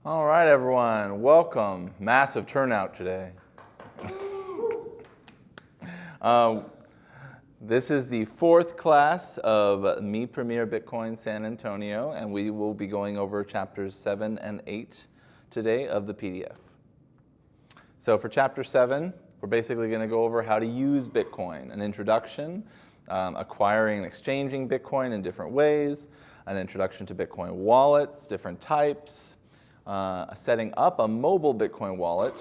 All right, everyone, welcome. Massive turnout today. This is the fourth class of Me Premier Bitcoin San Antonio, and we will be going over chapters 7 and 8 today of the PDF. So for chapter 7, we're basically going to go over how to use Bitcoin, an introduction, acquiring and exchanging Bitcoin in different ways, an introduction to Bitcoin wallets, different types, setting up a mobile Bitcoin wallet,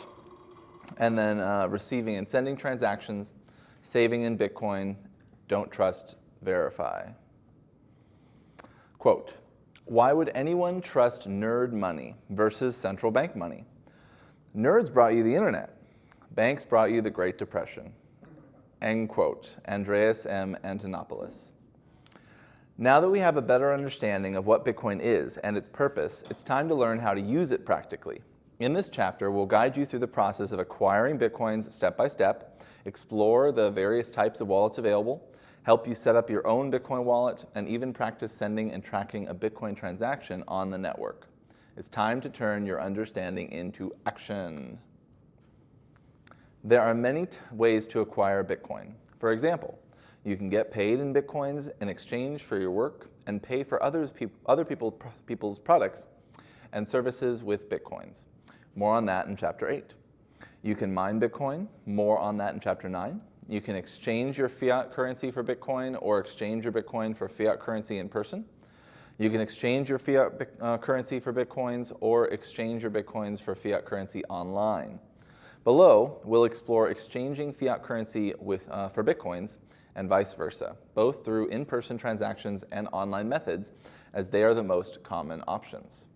and then receiving and sending transactions, saving in Bitcoin, don't trust, verify. Quote, why would anyone trust nerd money versus central bank money? Nerds brought you the internet. Banks brought you the Great Depression. End quote, Andreas M. Antonopoulos. Now that we have a better understanding of what Bitcoin is and its purpose, it's time to learn how to use it practically. In this chapter, we'll guide you through the process of acquiring Bitcoins step by step, explore the various types of wallets available, help you set up your own Bitcoin wallet, and even practice sending and tracking a Bitcoin transaction on the network. It's time to turn your understanding into action. There are many ways to acquire Bitcoin. For example, you can get paid in Bitcoins in exchange for your work and pay for other people's products and services with Bitcoins. More on that in chapter 8. You can mine Bitcoin. More on that in chapter 9. You can exchange your fiat currency for Bitcoin or exchange your Bitcoin for fiat currency in person. You can exchange your fiat currency for Bitcoins or exchange your Bitcoins for fiat currency online. Below, we'll explore exchanging fiat currency for Bitcoins and vice versa, both through in-person transactions and online methods, as they are the most common options.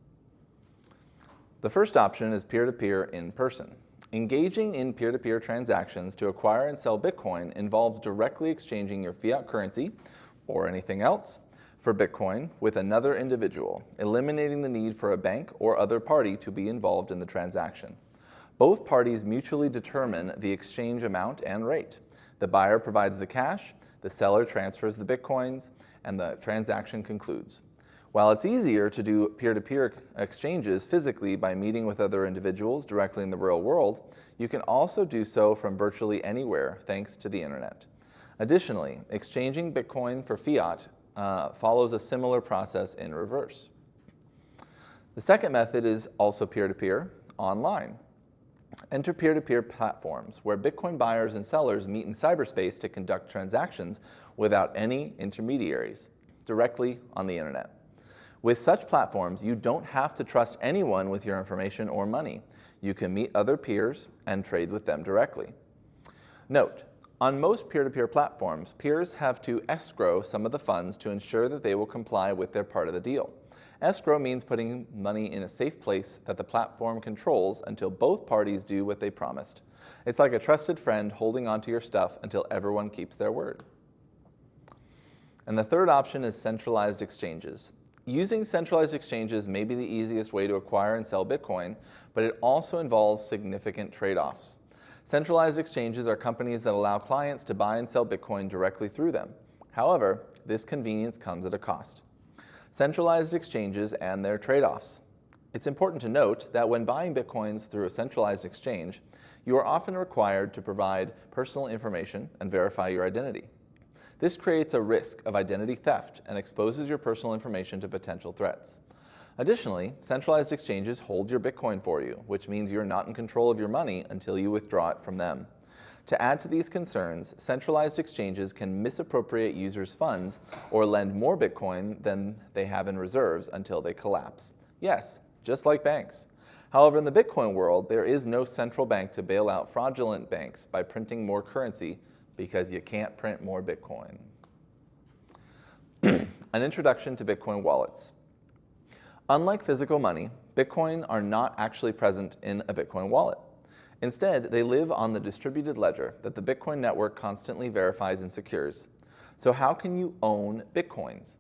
The first option is peer-to-peer in person. Engaging in peer-to-peer transactions to acquire and sell Bitcoin involves directly exchanging your fiat currency, or anything else, for Bitcoin with another individual, eliminating the need for a bank or other party to be involved in the transaction. Both parties mutually determine the exchange amount and rate. The buyer provides the cash, the seller transfers the Bitcoins, and the transaction concludes. While it's easier to do peer-to-peer exchanges physically by meeting with other individuals directly in the real world, you can also do so from virtually anywhere thanks to the internet. Additionally, exchanging Bitcoin for fiat follows a similar process in reverse. The second method is also peer-to-peer, online. Enter peer-to-peer platforms where Bitcoin buyers and sellers meet in cyberspace to conduct transactions without any intermediaries, directly on the internet. With such platforms, you don't have to trust anyone with your information or money. You can meet other peers and trade with them directly. Note, on most peer-to-peer platforms, peers have to escrow some of the funds to ensure that they will comply with their part of the deal. Escrow means putting money in a safe place that the platform controls until both parties do what they promised. It's like a trusted friend holding onto your stuff until everyone keeps their word. And the third option is centralized exchanges. Using centralized exchanges may be the easiest way to acquire and sell Bitcoin, but it also involves significant trade-offs. Centralized exchanges are companies that allow clients to buy and sell Bitcoin directly through them. However, this convenience comes at a cost. Centralized exchanges and their trade-offs. It's important to note that when buying Bitcoins through a centralized exchange, you are often required to provide personal information and verify your identity. This creates a risk of identity theft and exposes your personal information to potential threats. Additionally, centralized exchanges hold your Bitcoin for you, which means you're not in control of your money until you withdraw it from them. To add to these concerns, centralized exchanges can misappropriate users' funds or lend more Bitcoin than they have in reserves until they collapse. Yes, just like banks. However, in the Bitcoin world, there is no central bank to bail out fraudulent banks by printing more currency because you can't print more Bitcoin. An introduction to Bitcoin wallets. Unlike physical money, Bitcoin are not actually present in a Bitcoin wallet. Instead, they live on the distributed ledger that the Bitcoin network constantly verifies and secures. So how can you own Bitcoins?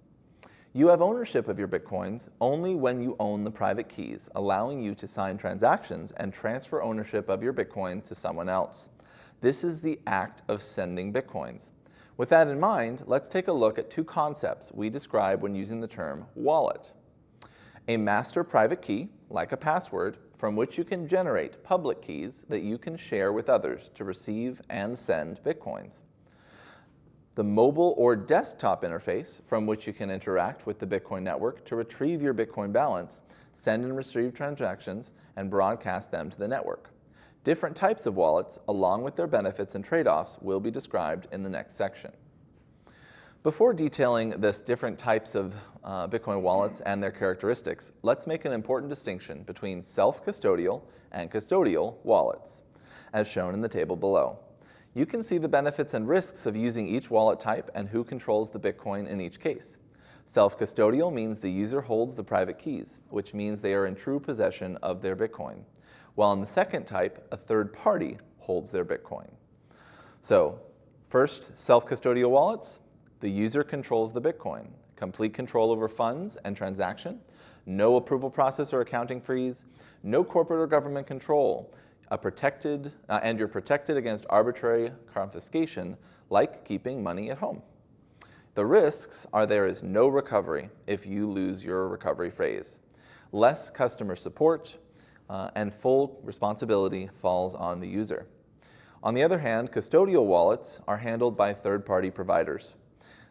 You have ownership of your Bitcoins only when you own the private keys, allowing you to sign transactions and transfer ownership of your Bitcoin to someone else. This is the act of sending Bitcoins. With that in mind, let's take a look at two concepts we describe when using the term wallet. a master private key, like a password, from which you can generate public keys that you can share with others to receive and send Bitcoins. The mobile or desktop interface from which you can interact with the Bitcoin network to retrieve your Bitcoin balance, send and receive transactions, and broadcast them to the network. Different types of wallets, along with their benefits and trade-offs, will be described in the next section. Before detailing the different types of Bitcoin wallets and their characteristics, let's make an important distinction between self-custodial and custodial wallets, as shown in the table below. You can see the benefits and risks of using each wallet type and who controls the Bitcoin in each case. Self-custodial means the user holds the private keys, which means they are in true possession of their Bitcoin, while in the second type, a third party holds their Bitcoin. So, first, self-custodial wallets. The user controls the Bitcoin, complete control over funds and transaction, no approval process or accounting fees, no corporate or government control, and you're protected against arbitrary confiscation, like keeping money at home. The risks are there is no recovery if you lose your recovery phrase. Less customer support and full responsibility falls on the user. On the other hand, custodial wallets are handled by third-party providers.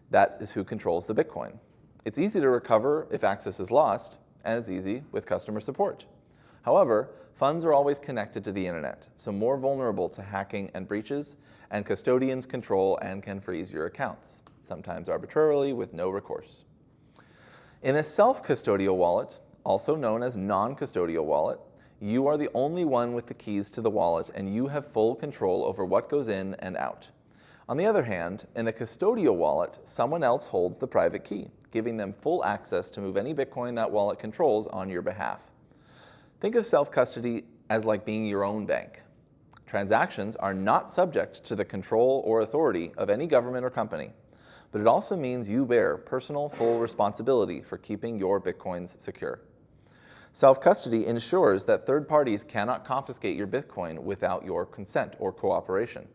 That is who controls the Bitcoin. It's easy to recover if access is lost, and it's easy with customer support. However, funds are always connected to the internet, so more vulnerable to hacking and breaches, and custodians control and can freeze your accounts, sometimes arbitrarily with no recourse. In a self-custodial wallet, also known as non-custodial wallet, you are the only one with the keys to the wallet, and you have full control over what goes in and out. On the other hand, in a custodial wallet, someone else holds the private key, giving them full access to move any Bitcoin that wallet controls on your behalf. Think of self-custody as like being your own bank. Transactions are not subject to the control or authority of any government or company, but it also means you bear personal full responsibility for keeping your Bitcoins secure. Self-custody ensures that third parties cannot confiscate your Bitcoin without your consent or cooperation.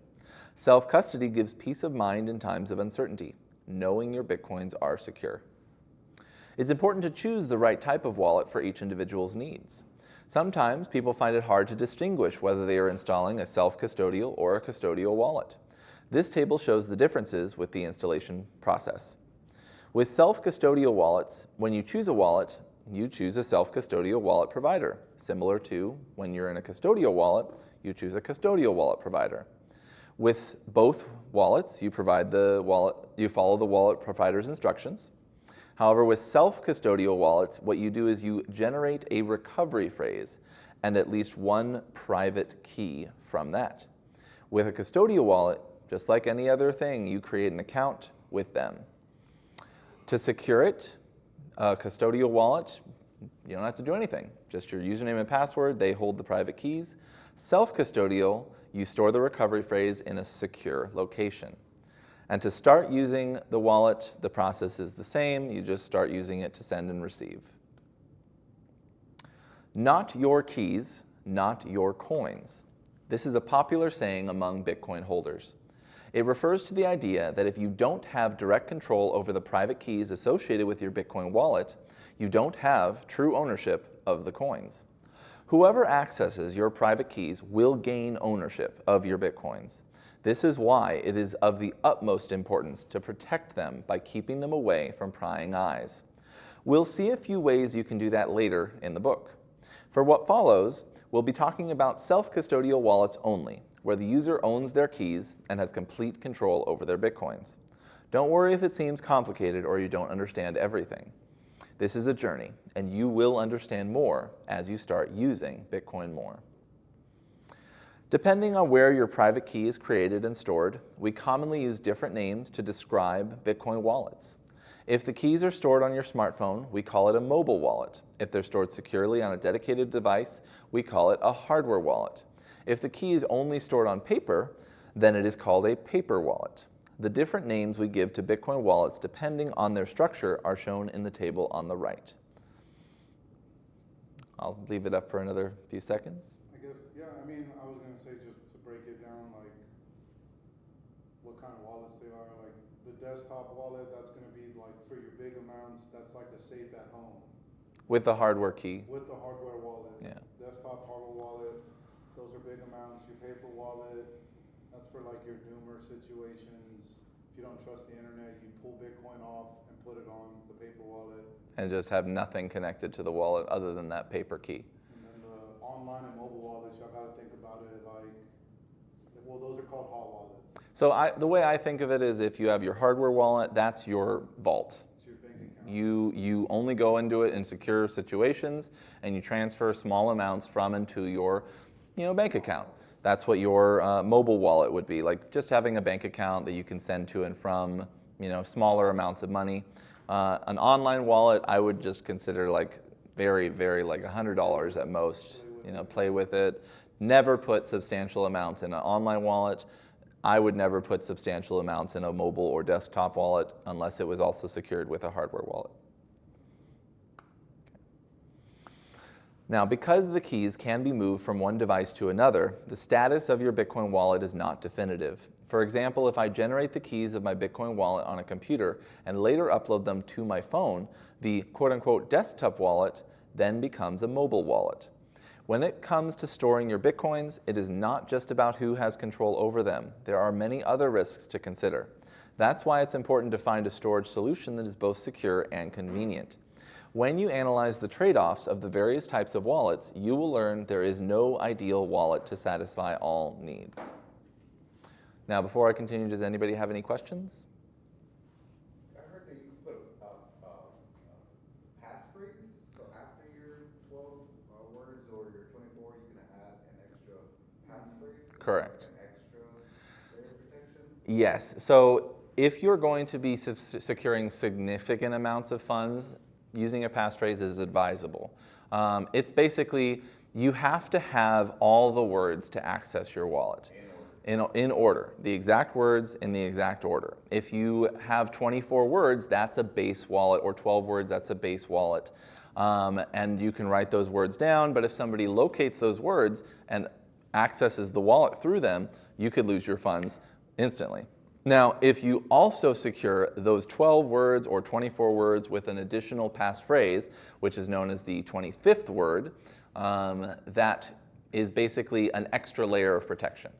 Self-custody gives peace of mind in times of uncertainty, knowing your Bitcoins are secure. It's important to choose the right type of wallet for each individual's needs. Sometimes people find it hard to distinguish whether they are installing a self-custodial or a custodial wallet. This table shows the differences with the installation process. With self-custodial wallets, when you choose a wallet, you choose a self-custodial wallet provider, similar to when you're in a custodial wallet, you choose a custodial wallet provider. With both wallets, you follow the wallet provider's instructions. However, with self-custodial wallets, what you do is you generate a recovery phrase and at least one private key from that. With a custodial wallet, just like any other thing, you create an account with them. To secure it, a custodial wallet, you don't have to do anything. Just your username and password, they hold the private keys. Self-custodial, you store the recovery phrase in a secure location. And to start using the wallet, the process is the same. You just start using it to send and receive. Not your keys, not your coins. This is a popular saying among Bitcoin holders. It refers to the idea that if you don't have direct control over the private keys associated with your Bitcoin wallet, you don't have true ownership of the coins. Whoever accesses your private keys will gain ownership of your Bitcoins. This is why it is of the utmost importance to protect them by keeping them away from prying eyes. We'll see a few ways you can do that later in the book. For what follows, we'll be talking about self-custodial wallets only, where the user owns their keys and has complete control over their Bitcoins. Don't worry if it seems complicated or you don't understand everything. This is a journey, and you will understand more as you start using Bitcoin more. Depending on where your private key is created and stored, we commonly use different names to describe Bitcoin wallets. If the keys are stored on your smartphone, we call it a mobile wallet. If they're stored securely on a dedicated device, we call it a hardware wallet. If the key is only stored on paper, then it is called a paper wallet. The different names we give to Bitcoin wallets depending on their structure are shown in the table on the right. I'll leave it up for another few seconds. I guess, yeah, I mean, I was going to say just to break it down, like what kind of wallets they are. Like the desktop wallet, that's going to be like for your big amounts, that's like a safe at home. With the hardware key. With the hardware wallet. Yeah. Desktop hardware wallet, those are big amounts. Your paper wallet, that's for like your doomer situations. If you don't trust the internet, you pull Bitcoin off and put it on the paper wallet. And just have nothing connected to the wallet other than that paper key. And then the online and mobile wallets, y'all gotta think about it like, well, those are called hot wallets. So the way I think of it is if you have your hardware wallet, that's your vault. It's your bank account. You only go into it in secure situations, and you transfer small amounts from and to your bank account. That's what your mobile wallet would be, like just having a bank account that you can send to and from smaller amounts of money. An online wallet, I would just consider like very, very like $100 at most. Play with it. Never put substantial amounts in an online wallet. I would never put substantial amounts in a mobile or desktop wallet unless it was also secured with a hardware wallet. Now, because the keys can be moved from one device to another, the status of your Bitcoin wallet is not definitive. For example, if I generate the keys of my Bitcoin wallet on a computer and later upload them to my phone, the quote-unquote desktop wallet then becomes a mobile wallet. When it comes to storing your Bitcoins, it is not just about who has control over them. There are many other risks to consider. That's why it's important to find a storage solution that is both secure and convenient. When you analyze the trade-offs of the various types of wallets, you will learn there is no ideal wallet to satisfy all needs. Now, before I continue, does anybody have any questions? I heard that you could put a passphrase, so after your 12 words or your 24, you can add an extra passphrase? Correct. Like an extra layer of protection? Yes. So if you're going to be securing significant amounts of funds, using a passphrase is advisable. It's basically, you have to have all the words to access your wallet. In order, the exact words in the exact order. If you have 24 words, that's a base wallet, or 12 words, that's a base wallet. And you can write those words down, but if somebody locates those words and accesses the wallet through them, you could lose your funds instantly. Now, if you also secure those 12 words or 24 words with an additional passphrase, which is known as the 25th word, that is basically an extra layer of protection.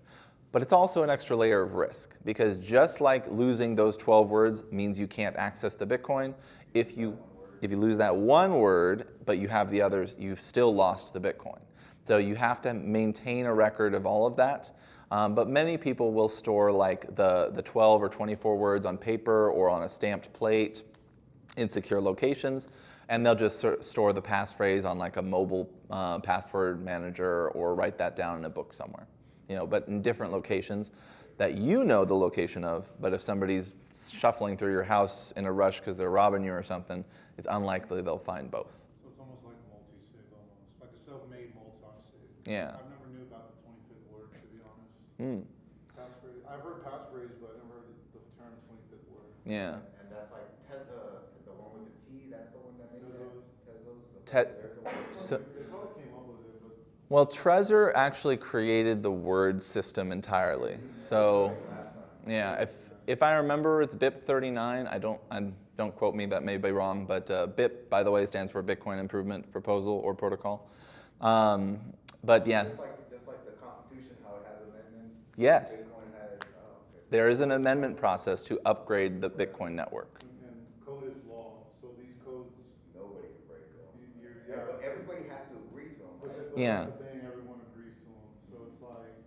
But it's also an extra layer of risk, because just like losing those 12 words means you can't access the Bitcoin, if you lose that one word, but you have the others, you've still lost the Bitcoin. So you have to maintain a record of all of that. But many people will store like the 12 or 24 words on paper or on a stamped plate in secure locations, and they'll just store the passphrase on like a mobile password manager or write that down in a book somewhere. But in different locations that the location of, but if somebody's shuffling through your house in a rush because they're robbing you or something, it's unlikely they'll find both. So it's almost like multi-sig, almost like a self-made multi-sig. Yeah. I've never knew about the 25th word, to be honest. Passphrase. I've heard passphrase, but I've never heard the term 25th word. Yeah. And that's like Tezos, the one with the T, that's the one that made that? Tezos? Te- They're the ones. So, They probably came up with it, but well, Trezor actually created the word system entirely. So, yeah, if I remember, it's BIP 39. I don't quote me, that may be wrong, but BIP, by the way, stands for Bitcoin Improvement Proposal or Protocol. But yeah. Just like the Constitution, how it has amendments. Yes. Bitcoin has. There is an amendment process to upgrade the Bitcoin network. and code is law, so these codes, Nobody can break them. yeah. But everybody has to agree to them. But Right? Yeah. that's the thing, everyone agrees to them, so it's like,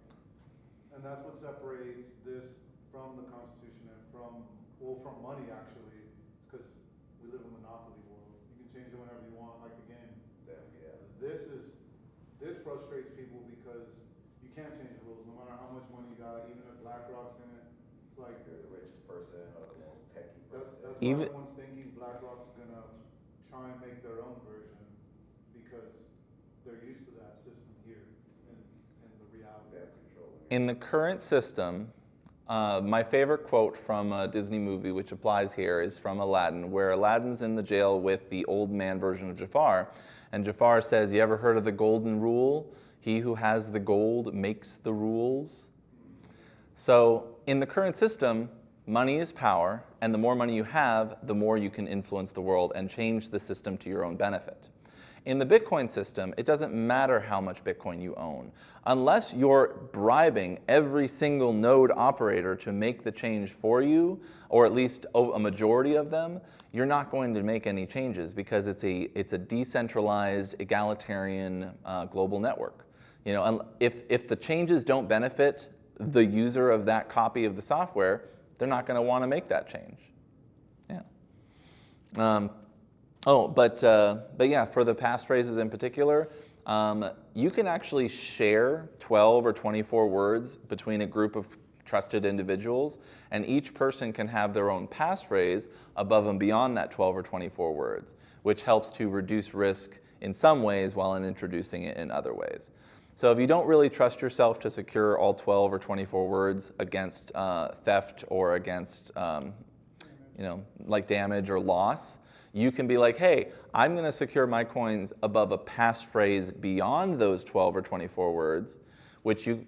and that's what separates this from the Constitution and from money actually, it's because we live in a monopoly world. You can change it whenever you want, like the game. Yeah. This frustrates people because you can't change the rules, no matter how much money you got, even if BlackRock's in it, it's like, You're the richest person or the most techy that's person. why Even- everyone's thinking BlackRock's gonna try and make their own version, because they're used to that system here in the reality. They have control. In the current system, my favorite quote from a Disney movie, which applies here, is from Aladdin, where Aladdin's in the jail with the old man version of Jafar. And Jafar says, "You ever heard of the golden rule? He who has the gold makes the rules." So in the current system, money is power, and the more money you have, the more you can influence the world and change the system to your own benefit. In the Bitcoin system, it doesn't matter how much Bitcoin you own. Unless you're bribing every single node operator to make the change for you, or at least a majority of them, you're not going to make any changes because it's a decentralized, egalitarian global network. You know, if the changes don't benefit the user of that copy of the software, they're not going to want to make that change. Yeah. But yeah, for the passphrases in particular, you can actually share 12 or 24 words between a group of trusted individuals, and each person can have their own passphrase above and beyond that 12 or 24 words, which helps to reduce risk in some ways while introducing it in other ways. So if you don't really trust yourself to secure all 12 or 24 words against theft or against like damage or loss, you can be like, hey, I'm going to secure my coins above a passphrase beyond those 12 or 24 words, which the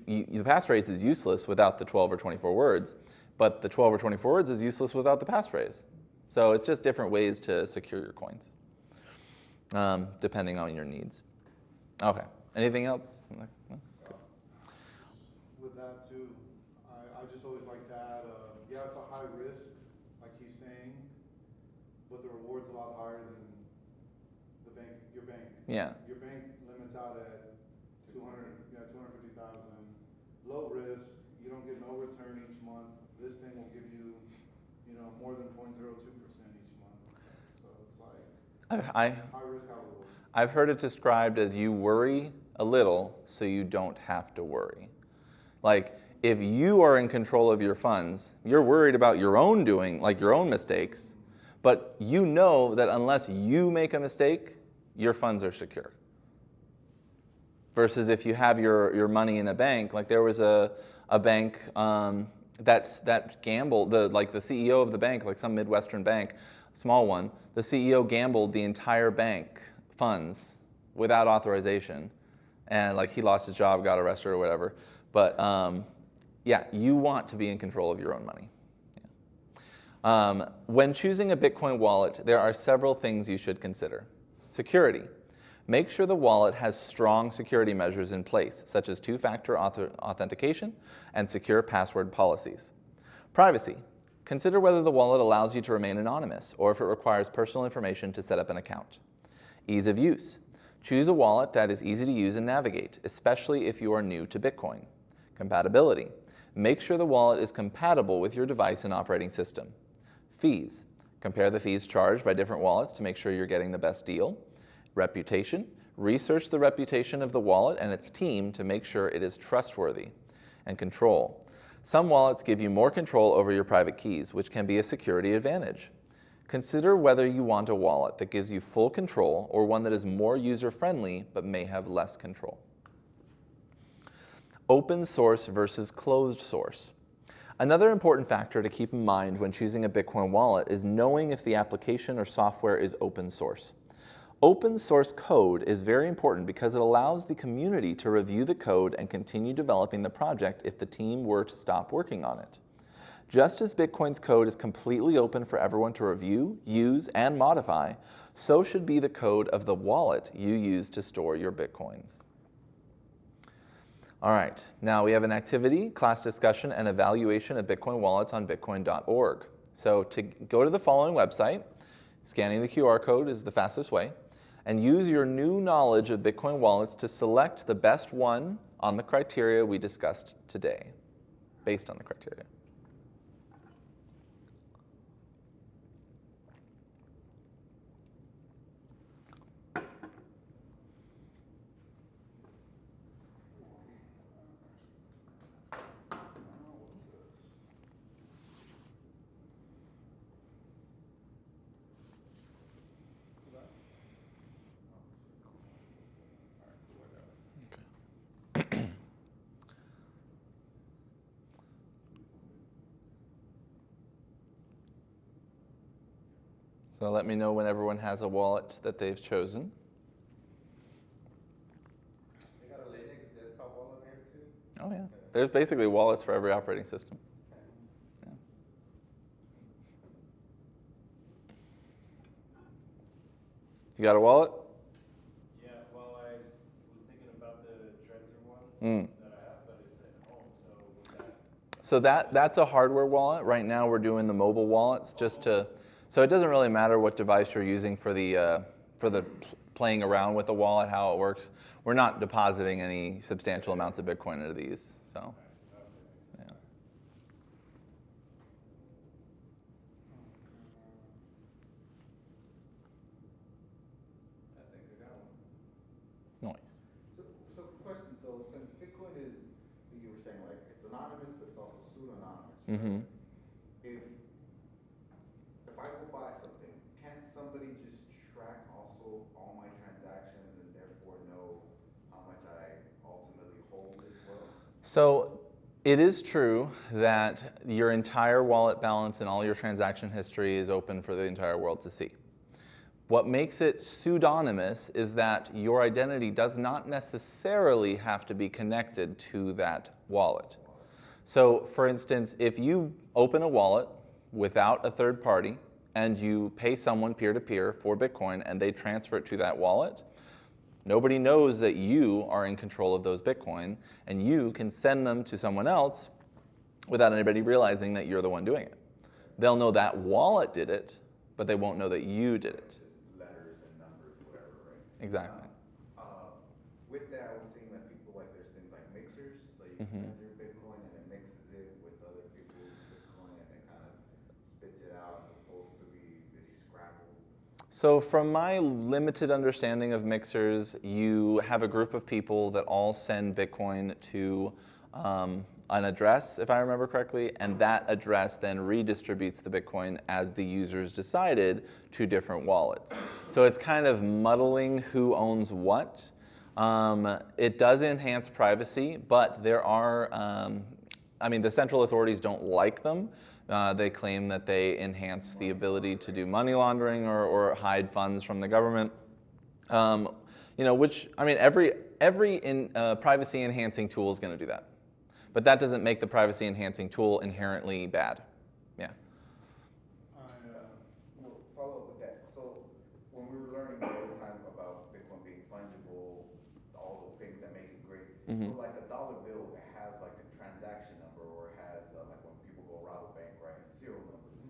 passphrase is useless without the 12 or 24 words, but the 12 or 24 words is useless without the passphrase. So it's just different ways to secure your coins, depending on your needs. Okay. Anything else? No? Good. With that too, I just always like to add, yeah, it's a high risk, like he's saying, but the reward's a lot higher than your bank. Yeah. Your bank limits out at 250,000. Low risk, you don't get no return each month. This thing will give you, more than 0.02% each month. So it's like high risk, high reward. I've heard it described as you worry a little so you don't have to worry. Like, if you are in control of your funds, you're worried about your own doing, like your own mistakes, but you know that unless you make a mistake, your funds are secure. Versus if you have your money in a bank, like there was a bank that gambled, the CEO of the bank, like some Midwestern bank, small one, the CEO gambled the entire bank funds without authorization, and like he lost his job, got arrested or whatever. But yeah, you want to be in control of your own money. Yeah. When choosing a Bitcoin wallet, there are several things you should consider. Security. Make sure the wallet has strong security measures in place, such as two-factor authentication and secure password policies. Privacy. Consider whether the wallet allows you to remain anonymous or if it requires personal information to set up an account. Ease of use. Choose a wallet that is easy to use and navigate, especially if you are new to Bitcoin. Compatibility. Make sure the wallet is compatible with your device and operating system. Fees. Compare the fees charged by different wallets to make sure you're getting the best deal. Reputation. Research the reputation of the wallet and its team to make sure it is trustworthy. And control. Some wallets give you more control over your private keys, which can be a security advantage. Consider whether you want a wallet that gives you full control or one that is more user-friendly but may have less control. Open source versus closed source. Another important factor to keep in mind when choosing a Bitcoin wallet is knowing if the application or software is open source. Open source code is very important because it allows the community to review the code and continue developing the project if the team were to stop working on it. Just as Bitcoin's code is completely open for everyone to review, use, and modify, so should be the code of the wallet you use to store your Bitcoins. All right, now we have an activity, class discussion, and evaluation of Bitcoin wallets on bitcoin.org. So to go to the following website, scanning the QR code is the fastest way, and use your new knowledge of Bitcoin wallets to select the best one on the criteria we discussed today, based on the criteria. So let me know when everyone has a wallet that they've chosen. They got a Linux desktop wallet here too? Oh yeah, there's basically wallets for every operating system. Yeah. You got a wallet? Mm. that I have, but it's at home, so would that, So that's a hardware wallet. Right now we're doing the mobile wallets so it doesn't really matter what device you're using for the playing around with the wallet, how it works. We're not depositing any substantial amounts of Bitcoin into these. So, yeah. I think I got one. Nice. So question, so since Bitcoin is, you were saying like, it's anonymous, but it's also pseudonymous, right? Mm-hmm. If I go buy something, can't somebody just track also all my transactions and therefore know how much I ultimately hold as well? So it is true that your entire wallet balance and all your transaction history is open for the entire world to see. What makes it pseudonymous is that your identity does not necessarily have to be connected to that wallet. So, for instance, if you open a wallet without a third party and you pay someone peer-to-peer for Bitcoin and they transfer it to that wallet, nobody knows that you are in control of those Bitcoin, and you can send them to someone else without anybody realizing that you're the one doing it. They'll know that wallet did it, but they won't know that you did it. Just letters and numbers, whatever, right? Exactly. With that, I was seeing that people like, there's things like mixers, so you can send your Bitcoin and it mixes it with other people's Bitcoin and it kind of spits it out as opposed to be this scramble. So from my limited understanding of mixers, you have a group of people that all send Bitcoin to an address, if I remember correctly, and that address then redistributes the Bitcoin as the users decided to different wallets. So it's kind of muddling who owns what. It does enhance privacy, but there are, the central authorities don't like them. They claim that they enhance the ability to do money laundering or hide funds from the government. Every privacy enhancing tool is going to do that. But that doesn't make the privacy enhancing tool inherently bad. Yeah. Follow up with that. So when we were learning the other time about Bitcoin being fungible, all those things that make it great, so like a dollar bill, it has like a transaction number, or it has like when people go rob a bank, right, serial numbers.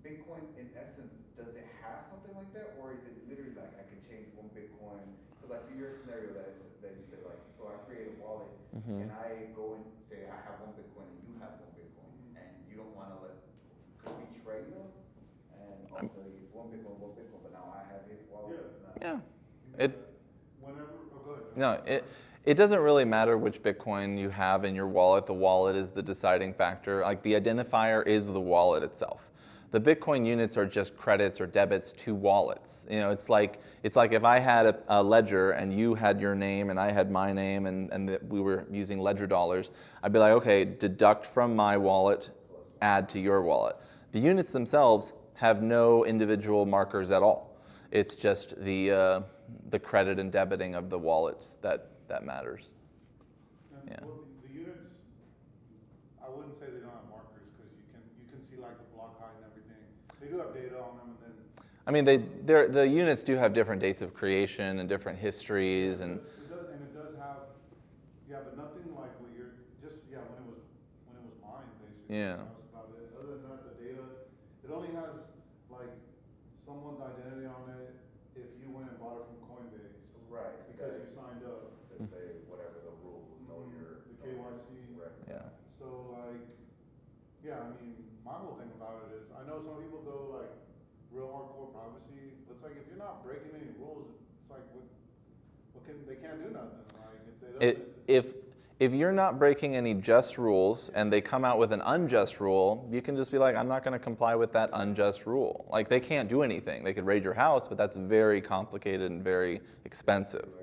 Bitcoin, in essence, does it have something like that, or is it literally like I can change one Bitcoin? Because like to your scenario that you said, like, so I create a wallet and I go and say I have one Bitcoin and you have one Bitcoin, and you don't want to could we trade them? And ultimately it's one Bitcoin, but now I have his wallet. Yeah. Go ahead. No, it doesn't really matter which Bitcoin you have in your wallet. The wallet is the deciding factor. Like the identifier is the wallet itself. The Bitcoin units are just credits or debits to wallets. It's like if I had a ledger and you had your name and I had my name and we were using ledger dollars, I'd be like, okay, deduct from my wallet, add to your wallet. The units themselves have no individual markers at all. It's just the credit and debiting of the wallets that matters. And Yeah. well, the units, I wouldn't say they don't have markers, because you can see like the block height and everything. They do have data on them, and then The units do have different dates of creation and different histories and. it does have, but nothing like what you're just when it was mined basically. Yeah. That's about it. Other than that, the data, it only has like someone's identity on it if you went and bought it from Coinbase. Right. Because you signed up. To say whatever the rules, know your The KYC. Right. Yeah. So my whole thing about it is, I know some people go like real hardcore privacy, but it's like if you're not breaking any rules, it's like they can't do nothing. Like If you're not breaking any just rules and they come out with an unjust rule, you can just be like, I'm not going to comply with that unjust rule. Like they can't do anything. They could raid your house, but that's very complicated and very expensive. Yeah.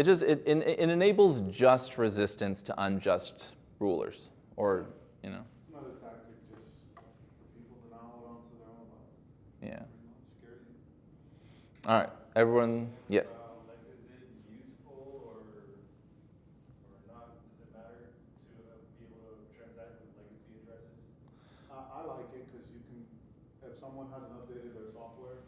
It enables just resistance to unjust rulers, or It's another tactic just for people to not hold on to their own life. Yeah. Scary. All right, everyone. Yes. Is it useful or not? Does it matter to be able to transact with legacy addresses? I like it because you can, if someone hasn't updated their software,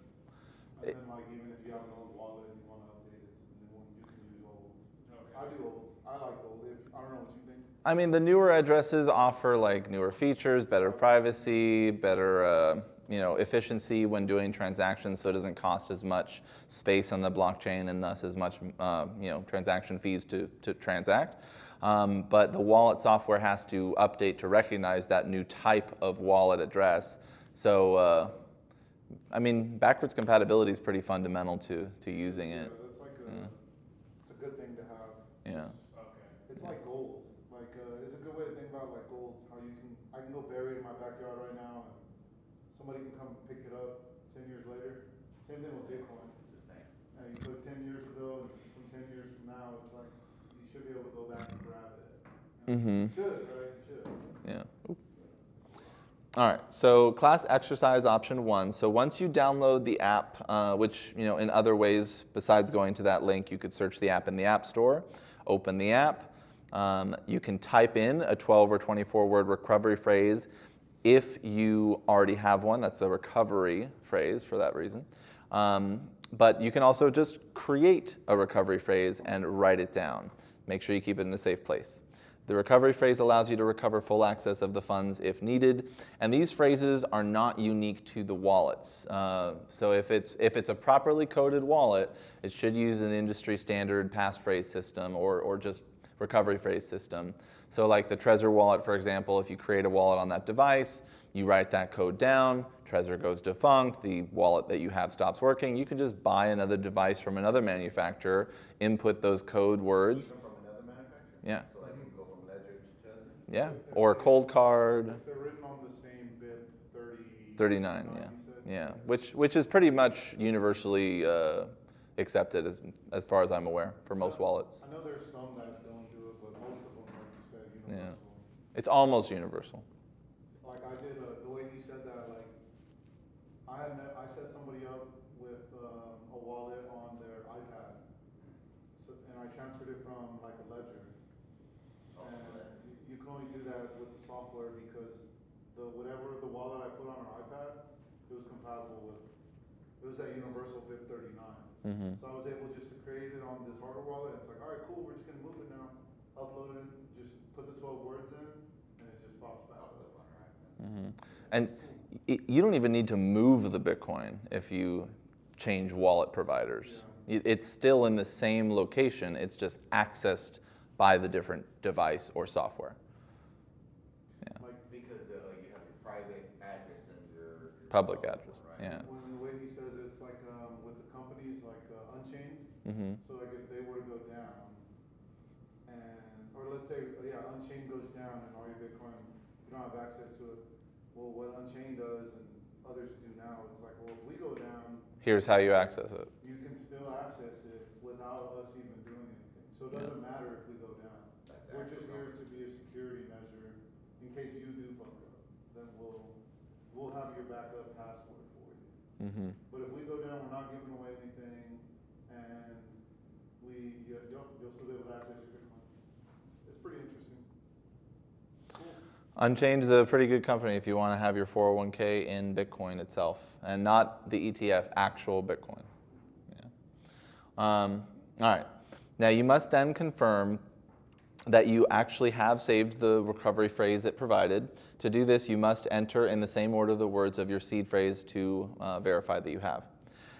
and then like even if you have an old wallet and you want to update it to the new one, you can use old. Okay. I do old. I like old. I don't know what you think. I mean, the newer addresses offer like newer features, better privacy, better efficiency when doing transactions, so it doesn't cost as much space on the blockchain and thus as much transaction fees to transact. But the wallet software has to update to recognize that new type of wallet address. So, I mean, backwards compatibility is pretty fundamental to using it. Yeah, that's like it's a good thing to have. Yeah. Okay. It's like gold. Like it's a good way to think about like gold. How I can go bury it in my backyard right now, and somebody can come pick it up 10 years later. Same thing with Bitcoin. It's the same. And you put it 10 years ago, and from 10 years from now, it's like you should be able to go back and grab it. You should, right? You should. Yeah. Oop. All right, so class exercise option 1. So once you download the app, which in other ways besides going to that link, you could search the app in the App Store, open the app. You can type in a 12 or 24 word recovery phrase if you already have one. That's a recovery phrase for that reason. But you can also just create a recovery phrase and write it down. Make sure you keep it in a safe place. The recovery phrase allows you to recover full access of the funds if needed, and these phrases are not unique to the wallets. So if it's a properly coded wallet, it should use an industry standard passphrase system or just recovery phrase system. So like the Trezor wallet, for example, if you create a wallet on that device, you write that code down, Trezor goes defunct, the wallet that you have stops working, you can just buy another device from another manufacturer, input those code words. Even from another manufacturer? Yeah. So like you can go from Ledger to Trezor? Yeah, or a cold card. If they're written on the same bit, 39, you yeah. said? Yeah, which is pretty much universally accepted as far as I'm aware for most wallets. I know there's some that don't do it, but most of them, like you said, universal. It's almost universal. Like I did, the way you said that, like I set somebody up with a wallet on their iPad, and I transferred it from like a ledger. And you can only do that with the software because whatever the wallet I put on our iPad, it was compatible with. It was that universal BIP 39. So I was able just to create it on this hardware wallet. It's like, all right, cool, we're just gonna move it now. Upload it, just put the 12 words in, and it just pops back up on our iPad. And you don't even need to move the Bitcoin if you change wallet providers. It's still in the same location, it's just accessed by the different device or software. Like because you have your private address and your Public address, right? yeah. When the way he says it's like with the companies like Unchained. So like if they were to go down, or let's say Unchained goes down and all your Bitcoin, you don't have access to it. Well, what Unchained does and others do now, it's like, well, if we go down, Here's how you access it. you can still access it without us even doing anything. So it doesn't matter if we go down. We're just here to be a security measure in case you do fuck up. Then we'll have your backup password for you. But if we go down, we're not giving away anything, and you'll still be able to access your Bitcoin. It's pretty interesting. Cool. Unchained is a pretty good company if you want to have your 401k in Bitcoin itself, and not the ETF, actual Bitcoin. All right. Now you must then confirm that you actually have saved the recovery phrase it provided. To do this, you must enter in the same order the words of your seed phrase to verify that you have.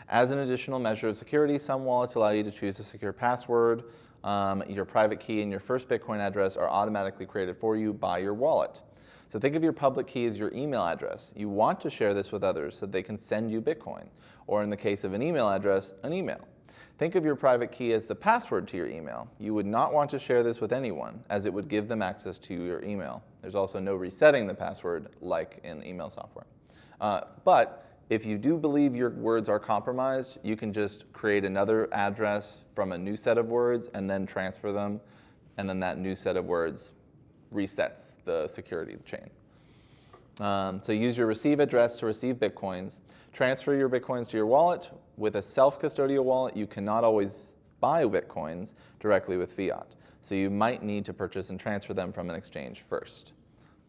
As an additional measure of security, some wallets allow you to choose a secure password. Your private key and your first Bitcoin address are automatically created for you by your wallet. So think of your public key as your email address. You want to share this with others so they can send you Bitcoin, or in the case of an email address, an email. Think of your private key as the password to your email. You would not want to share this with anyone, as it would give them access to your email. There's also no resetting the password like in email software. But if you do believe your words are compromised, you can just create another address from a new set of words and then transfer them, and then that new set of words resets the security chain. So use your receive address to receive Bitcoins. Transfer your Bitcoins to your wallet. With a self-custodial wallet, you cannot always buy Bitcoins directly with fiat. So you might need to purchase and transfer them from an exchange first.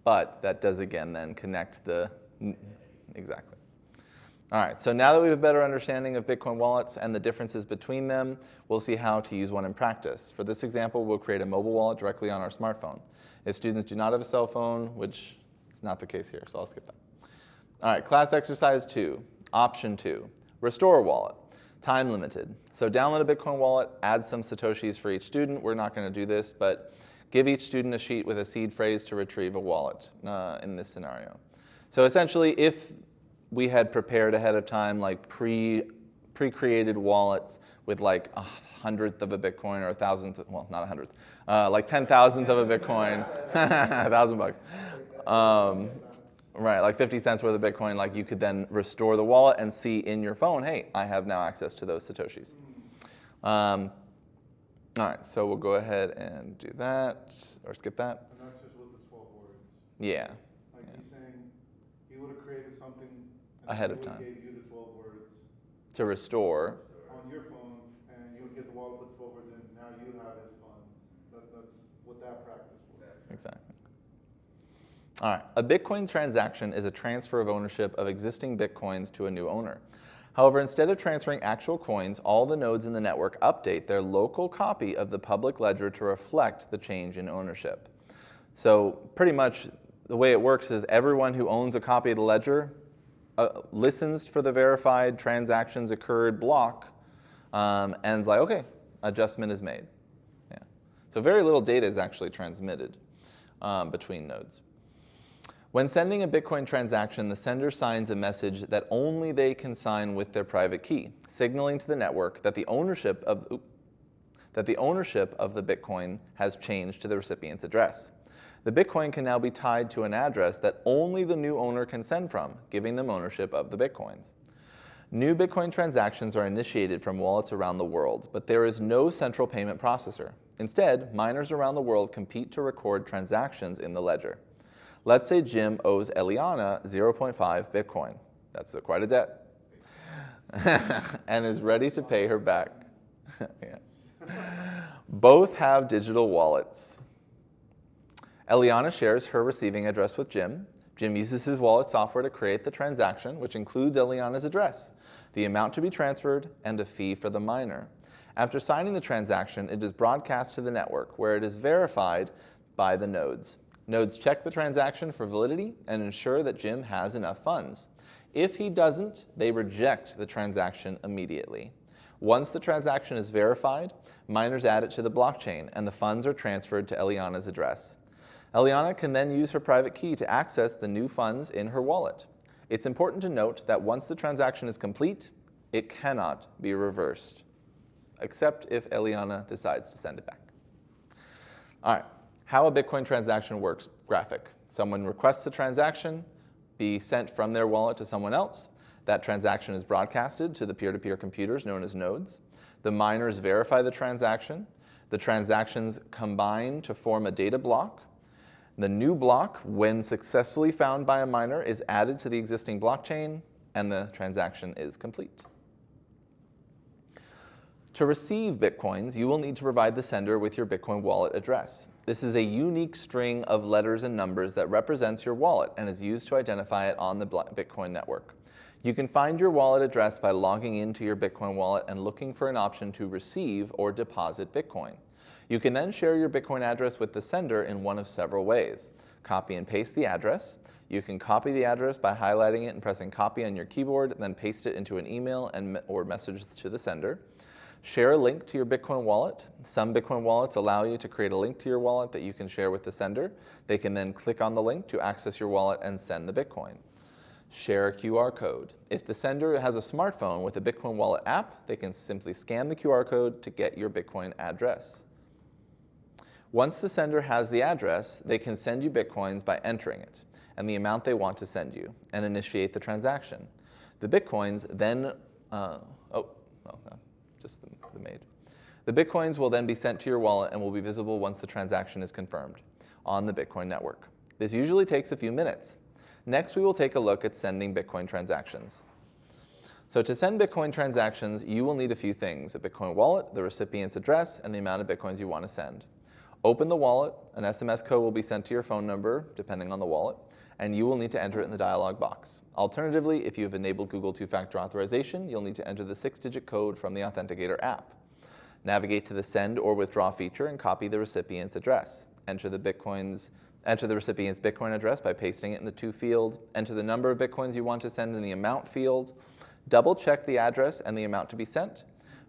But that does again then connect the, exactly. All right, so now that we have a better understanding of Bitcoin wallets and the differences between them, we'll see how to use one in practice. For this example, we'll create a mobile wallet directly on our smartphone. If students do not have a cell phone, which is not the case here, so I'll skip that. All right, class exercise 2, option 2, restore a wallet, time limited. So download a Bitcoin wallet, add some Satoshis for each student. We're not going to do this, but give each student a sheet with a seed phrase to retrieve a wallet in this scenario. So essentially, if we had prepared ahead of time like pre-created wallets with like 100th of a Bitcoin or 1,000th, well, not 100th, like 10,000th of a Bitcoin, $1,000. Right, like 50 cents worth of Bitcoin, like you could then restore the wallet and see in your phone, hey, I have now access to those Satoshis. All right, so we'll go ahead and do that, or skip that. And that's just with the 12 words. Yeah. Like he's saying, he would have created something and Ahead of he would time. gave you the 12 words To restore. on your phone, and you would get the wallet, put 12 words in, now you have his funds. That's what that practice was. Exactly. All right, a Bitcoin transaction is a transfer of ownership of existing Bitcoins to a new owner. However, instead of transferring actual coins, all the nodes in the network update their local copy of the public ledger to reflect the change in ownership. So pretty much the way it works is everyone who owns a copy of the ledger listens for the verified transactions occurred block and is like, okay, adjustment is made. Yeah. So very little data is actually transmitted between nodes. When sending a Bitcoin transaction, the sender signs a message that only they can sign with their private key, signaling to the network that the ownership of the Bitcoin has changed to the recipient's address. The Bitcoin can now be tied to an address that only the new owner can send from, giving them ownership of the Bitcoins. New Bitcoin transactions are initiated from wallets around the world, but there is no central payment processor. Instead, miners around the world compete to record transactions in the ledger. Let's say Jim owes Eliana 0.5 Bitcoin. That's quite a debt. And is ready to pay her back. Yeah. Both have digital wallets. Eliana shares her receiving address with Jim. Jim uses his wallet software to create the transaction, which includes Eliana's address, the amount to be transferred, and a fee for the miner. After signing the transaction, it is broadcast to the network, where it is verified by the nodes. Nodes check the transaction for validity and ensure that Jim has enough funds. If he doesn't, they reject the transaction immediately. Once the transaction is verified, miners add it to the blockchain, and the funds are transferred to Eliana's address. Eliana can then use her private key to access the new funds in her wallet. It's important to note that once the transaction is complete, it cannot be reversed, except if Eliana decides to send it back. All right, how a Bitcoin transaction works, graphic. Someone requests a transaction be sent from their wallet to someone else. That transaction is broadcasted to the peer-to-peer computers known as nodes. The miners verify the transaction. The transactions combine to form a data block. The new block, when successfully found by a miner, is added to the existing blockchain, and the transaction is complete. To receive Bitcoins, you will need to provide the sender with your Bitcoin wallet address. This is a unique string of letters and numbers that represents your wallet and is used to identify it on the Bitcoin network. You can find your wallet address by logging into your Bitcoin wallet and looking for an option to receive or deposit Bitcoin. You can then share your Bitcoin address with the sender in one of several ways. Copy and paste the address. You can copy the address by highlighting it and pressing copy on your keyboard, then paste it into an email or message to the sender. Share a link to your Bitcoin wallet. Some Bitcoin wallets allow you to create a link to your wallet that you can share with the sender. They can then click on the link to access your wallet and send the Bitcoin. Share a QR code. If the sender has a smartphone with a Bitcoin wallet app, they can simply scan the QR code to get your Bitcoin address. Once the sender has the address, they can send you Bitcoins by entering it and the amount they want to send you and initiate the transaction. The Bitcoins then, the maid. The Bitcoins will then be sent to your wallet and will be visible once the transaction is confirmed on the Bitcoin network. This usually takes a few minutes. Next, we will take a look at sending Bitcoin transactions. So to send Bitcoin transactions, you will need a few things: a Bitcoin wallet, the recipient's address, and the amount of Bitcoins you want to send. Open the wallet, an SMS code will be sent to your phone number, depending on the wallet, and you will need to enter it in the dialog box. Alternatively, if you have enabled Google two-factor authorization, you'll need to enter the 6-digit code from the Authenticator app. Navigate to the send or withdraw feature and copy the recipient's address. Enter the recipient's Bitcoin address by pasting it in the to field. Enter the number of Bitcoins you want to send in the amount field. Double check the address and the amount to be sent.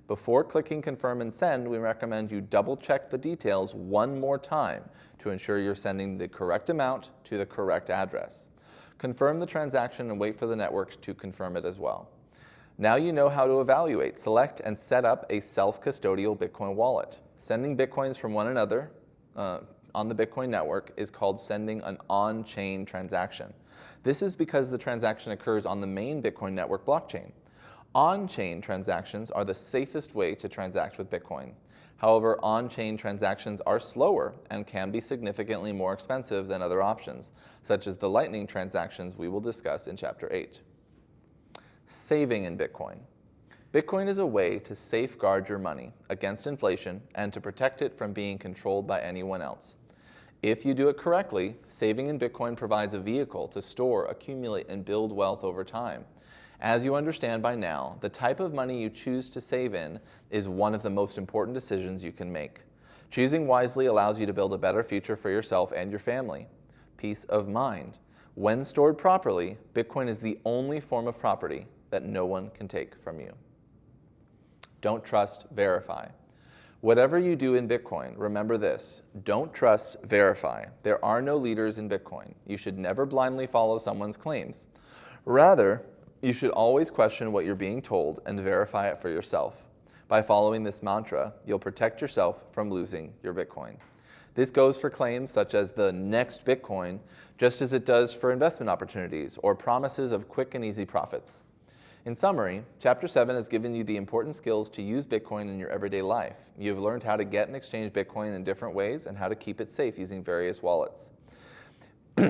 Before clicking confirm and send, we recommend you double check the details one more time to ensure you're sending the correct amount to the correct address. Confirm the transaction and wait for the network to confirm it as well. Now you know how to evaluate, select, and set up a self-custodial Bitcoin wallet. Sending Bitcoins from one another on the Bitcoin network is called sending an on-chain transaction. This is because the transaction occurs on the main Bitcoin network blockchain. On-chain transactions are the safest way to transact with Bitcoin. However, on-chain transactions are slower and can be significantly more expensive than other options, such as the Lightning transactions we will discuss in Chapter 8. Saving in Bitcoin. Bitcoin is a way to safeguard your money against inflation and to protect it from being controlled by anyone else. If you do it correctly, saving in Bitcoin provides a vehicle to store, accumulate, and build wealth over time. As you understand by now, the type of money you choose to save in is one of the most important decisions you can make. Choosing wisely allows you to build a better future for yourself and your family. Peace of mind. When stored properly, Bitcoin is the only form of property that no one can take from you. Don't trust, verify. Whatever you do in Bitcoin, remember this: don't trust, verify. There are no leaders in Bitcoin. You should never blindly follow someone's claims. Rather, you should always question what you're being told and verify it for yourself. By following this mantra, you'll protect yourself from losing your Bitcoin. This goes for claims such as the next Bitcoin, just as it does for investment opportunities or promises of quick and easy profits. In summary, Chapter 7 has given you the important skills to use Bitcoin in your everyday life. You have learned how to get and exchange Bitcoin in different ways and how to keep it safe using various wallets.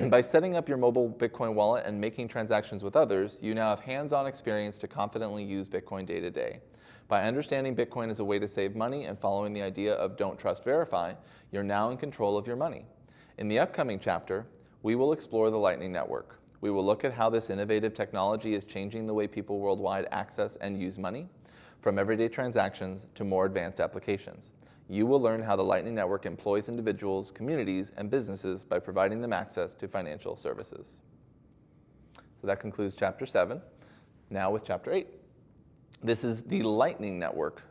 By setting up your mobile Bitcoin wallet and making transactions with others, you now have hands-on experience to confidently use Bitcoin day to day. By understanding Bitcoin as a way to save money and following the idea of don't trust, verify, you're now in control of your money. In the upcoming chapter, we will explore the Lightning Network. We will look at how this innovative technology is changing the way people worldwide access and use money, from everyday transactions to more advanced applications. You will learn how the Lightning Network employs individuals, communities, and businesses by providing them access to financial services. So that concludes Chapter 7. Now with Chapter 8. This is the Lightning Network.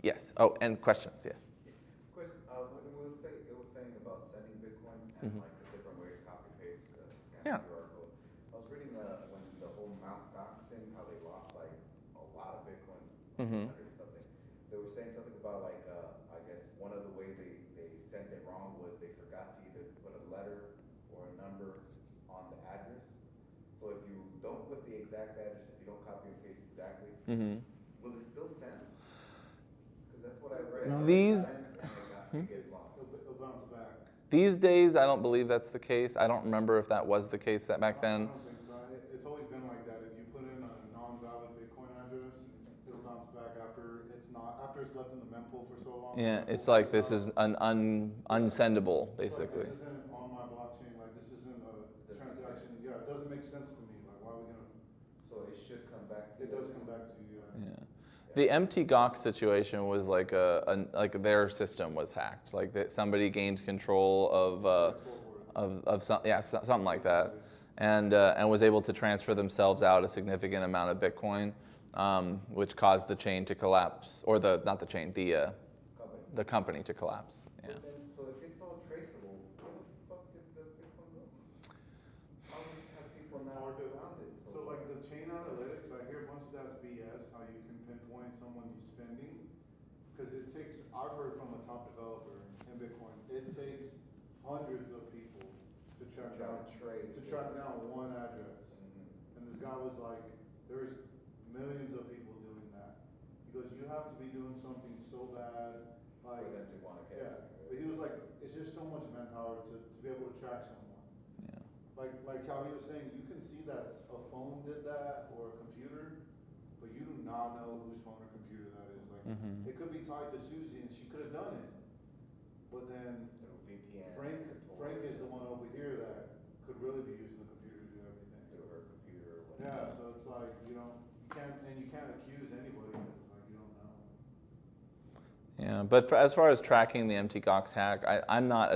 Yes. Oh, and questions, yes. Question, when it was saying about sending Bitcoin and like the different ways, copy, paste, scan Yeah. QR code. I was reading when the whole Mount Gox thing, how they lost like a lot of Bitcoin, 100 and something. They were saying something about like, I guess one of the ways they sent it wrong was they forgot to either put a letter or a number on the address. So if you don't put the exact address, if you don't copy and paste exactly, will it still send? Because that's what I read. It gets lost. It'll bounce back. These days, I don't believe that's the case. I don't remember if that was the case that back I then. don't think so. It's always been like that. If you put in a non-valid Bitcoin address, it'll bounce back after it's left in the mempool for so long. Yeah, it's like this is an unsendable, basically. It's like, this isn't on my blockchain. Like this isn't a transaction. Yeah, it doesn't make sense to me. Like why are we gonna? So it should come back to It does come back to you. Yeah. The empty Gox situation was like like their system was hacked. Like that somebody gained control of something like that, and was able to transfer themselves out a significant amount of Bitcoin, which caused the chain to collapse, or the company to collapse. Yeah. But then, so if it's all traceable, where the fuck did the Bitcoin go? How have people now found it? So like the chain analytics, I hear a bunch of that's BS. How you can pinpoint someone you're spending, because it takes. I've heard from a top developer in Bitcoin. It takes hundreds of people to track down one address. And this guy was like, there's millions of people doing that. Because you have to be doing something so bad, like for them to want to catch yeah. But he was like, it's just so much manpower to be able to track someone. Yeah. Like how he was saying, you can see that a phone did that or a computer, but you do not know whose phone or computer that is. Like it could be tied to Susie and she could have done it, but then It'll Yeah, but as far as tracking the Mt. Gox hack, I'm not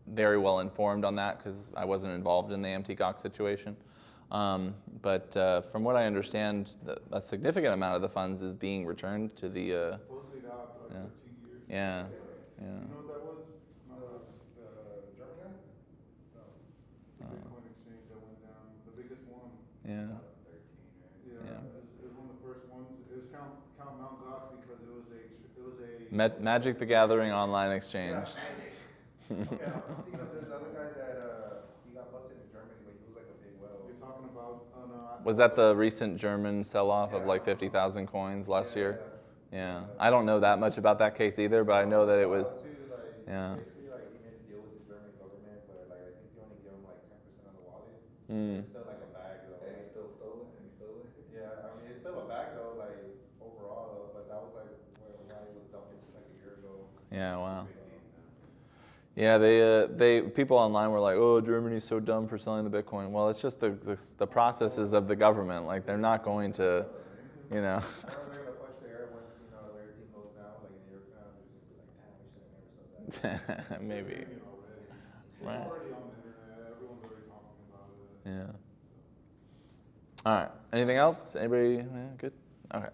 very well informed on that because I wasn't involved in the Mt. Gox situation. But from what I understand, a significant amount of the funds is being returned to the. Supposedly got after like Yeah. 13 years. Yeah. You Yeah. know what that was? The German guy? No. It's a Bitcoin exchange that went down. The biggest one. Yeah. 2013, right? Yeah, Yeah. it was one of the first ones. It was Count Mount Gox because it was a Magic the Gathering online exchange. Okay, I'm thinking of this other guy that he got busted in Germany, but he was like a big whale. You're talking about Was that the recent German sell-off of like 50,000 coins last year? Yeah. I don't know that much about that case either, but I know that it was. Yeah. Basically, like he made a deal with the German government, but like I think they only give him like 10% of the wallet. So it's still like a bag though. And he still stole it. Yeah, I mean it's still a bag though, like overall though. But that was like why it was dumped into like a year ago. Yeah. Wow. Yeah, they people online were like, "Oh, Germany's so dumb for selling the Bitcoin." Well, it's just the processes of the government. Like they're not going to, you know. They're gonna push there once everything goes down, like in a year from now, they're just gonna be like, "Damn, we should have never sold that." Maybe. It's Right. already on the internet. Everyone's already talking about it. Yeah. All right. Anything else? Anybody? Yeah, good. Okay.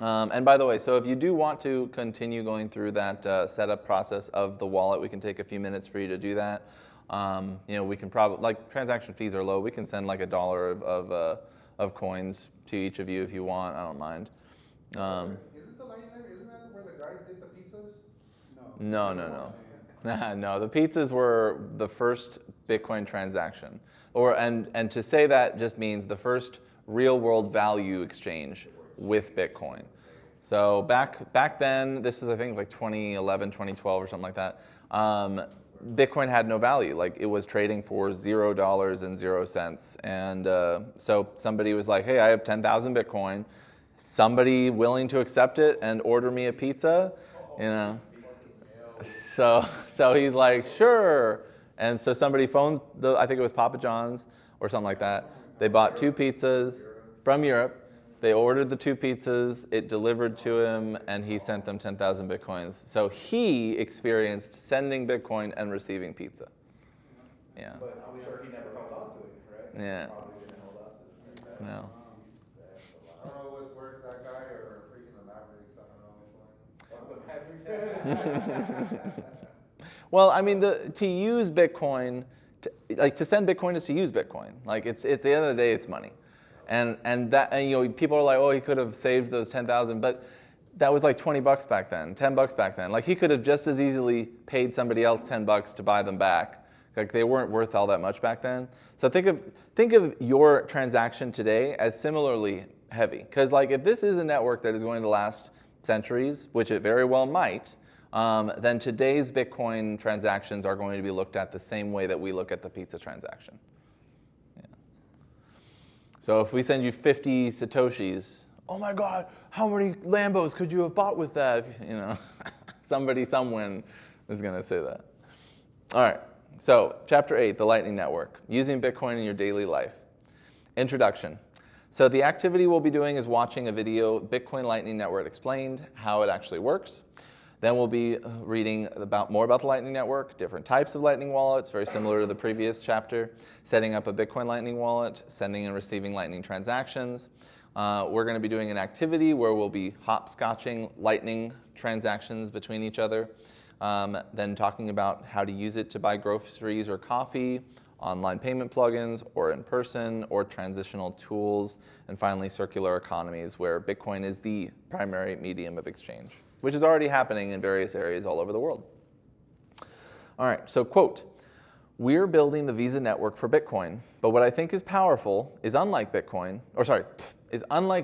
And by the way, so if you do want to continue going through that setup process of the wallet, we can take a few minutes for you to do that. We can probably, like, transaction fees are low. We can send like $1 of coins to each of you if you want. I don't mind. Isn't the Lightning Network, isn't that where the guy did the pizzas? No. No, the pizzas were the first Bitcoin transaction. And to say that just means the first real world value exchange with Bitcoin. So back then, this was I think like 2011, 2012 or something like that. Bitcoin had no value. Like it was trading for $0.00. And so somebody was like, "Hey, I have 10,000 Bitcoin. Somebody willing to accept it and order me a pizza?" You know. So he's like, "Sure." And so somebody phones I think it was Papa John's or something like that. They bought 2 pizzas from Europe. They ordered the 2 pizzas, it delivered to him, and he sent them 10,000 Bitcoins. So he experienced sending Bitcoin and receiving pizza. Yeah. But I'm sure he never held on to it, right? Yeah. Probably didn't hold on to it. No. I don't know what's worse, that guy or freaking the Mavericks. I don't know which one. The Mavericks. Well, I mean, to use Bitcoin, to send Bitcoin is to use Bitcoin. Like it's at the end of the day, it's money. And people are like, "Oh, he could have saved those 10,000," but that was like $20 back then, $10 back then. Like he could have just as easily paid somebody else $10 to buy them back. Like they weren't worth all that much back then. So think of your transaction today as similarly heavy, because like if this is a network that is going to last centuries, which it very well might, then today's Bitcoin transactions are going to be looked at the same way that we look at the pizza transaction. So if we send you 50 Satoshis, "Oh my God, how many Lambos could you have bought with that?" Somebody, someone is going to say that. All right, so Chapter 8, the Lightning Network, using Bitcoin in your daily life. Introduction. So the activity we'll be doing is watching a video, Bitcoin Lightning Network Explained, how it actually works. Then we'll be reading more about the Lightning Network, different types of Lightning wallets, very similar to the previous chapter, setting up a Bitcoin Lightning wallet, sending and receiving Lightning transactions. We're going to be doing an activity where we'll be hopscotching Lightning transactions between each other, then talking about how to use it to buy groceries or coffee, online payment plugins, or in person, or transitional tools, and finally circular economies, where Bitcoin is the primary medium of exchange, which is already happening in various areas all over the world. All right, so quote, "We're building the Visa network for Bitcoin, but what I think is powerful is unlike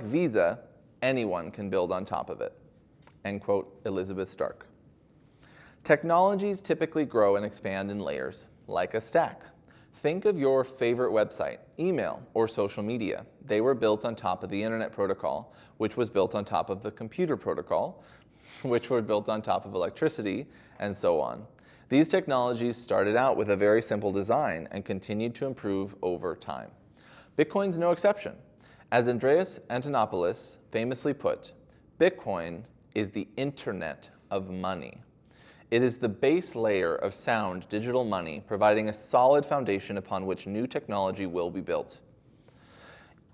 Visa, anyone can build on top of it." End quote, Elizabeth Stark. Technologies typically grow and expand in layers, like a stack. Think of your favorite website, email, or social media. They were built on top of the Internet Protocol, which was built on top of the computer protocol, which were built on top of electricity, and so on. These technologies started out with a very simple design and continued to improve over time. Bitcoin's no exception. As Andreas Antonopoulos famously put, Bitcoin is the Internet of Money. It is the base layer of sound digital money, providing a solid foundation upon which new technology will be built.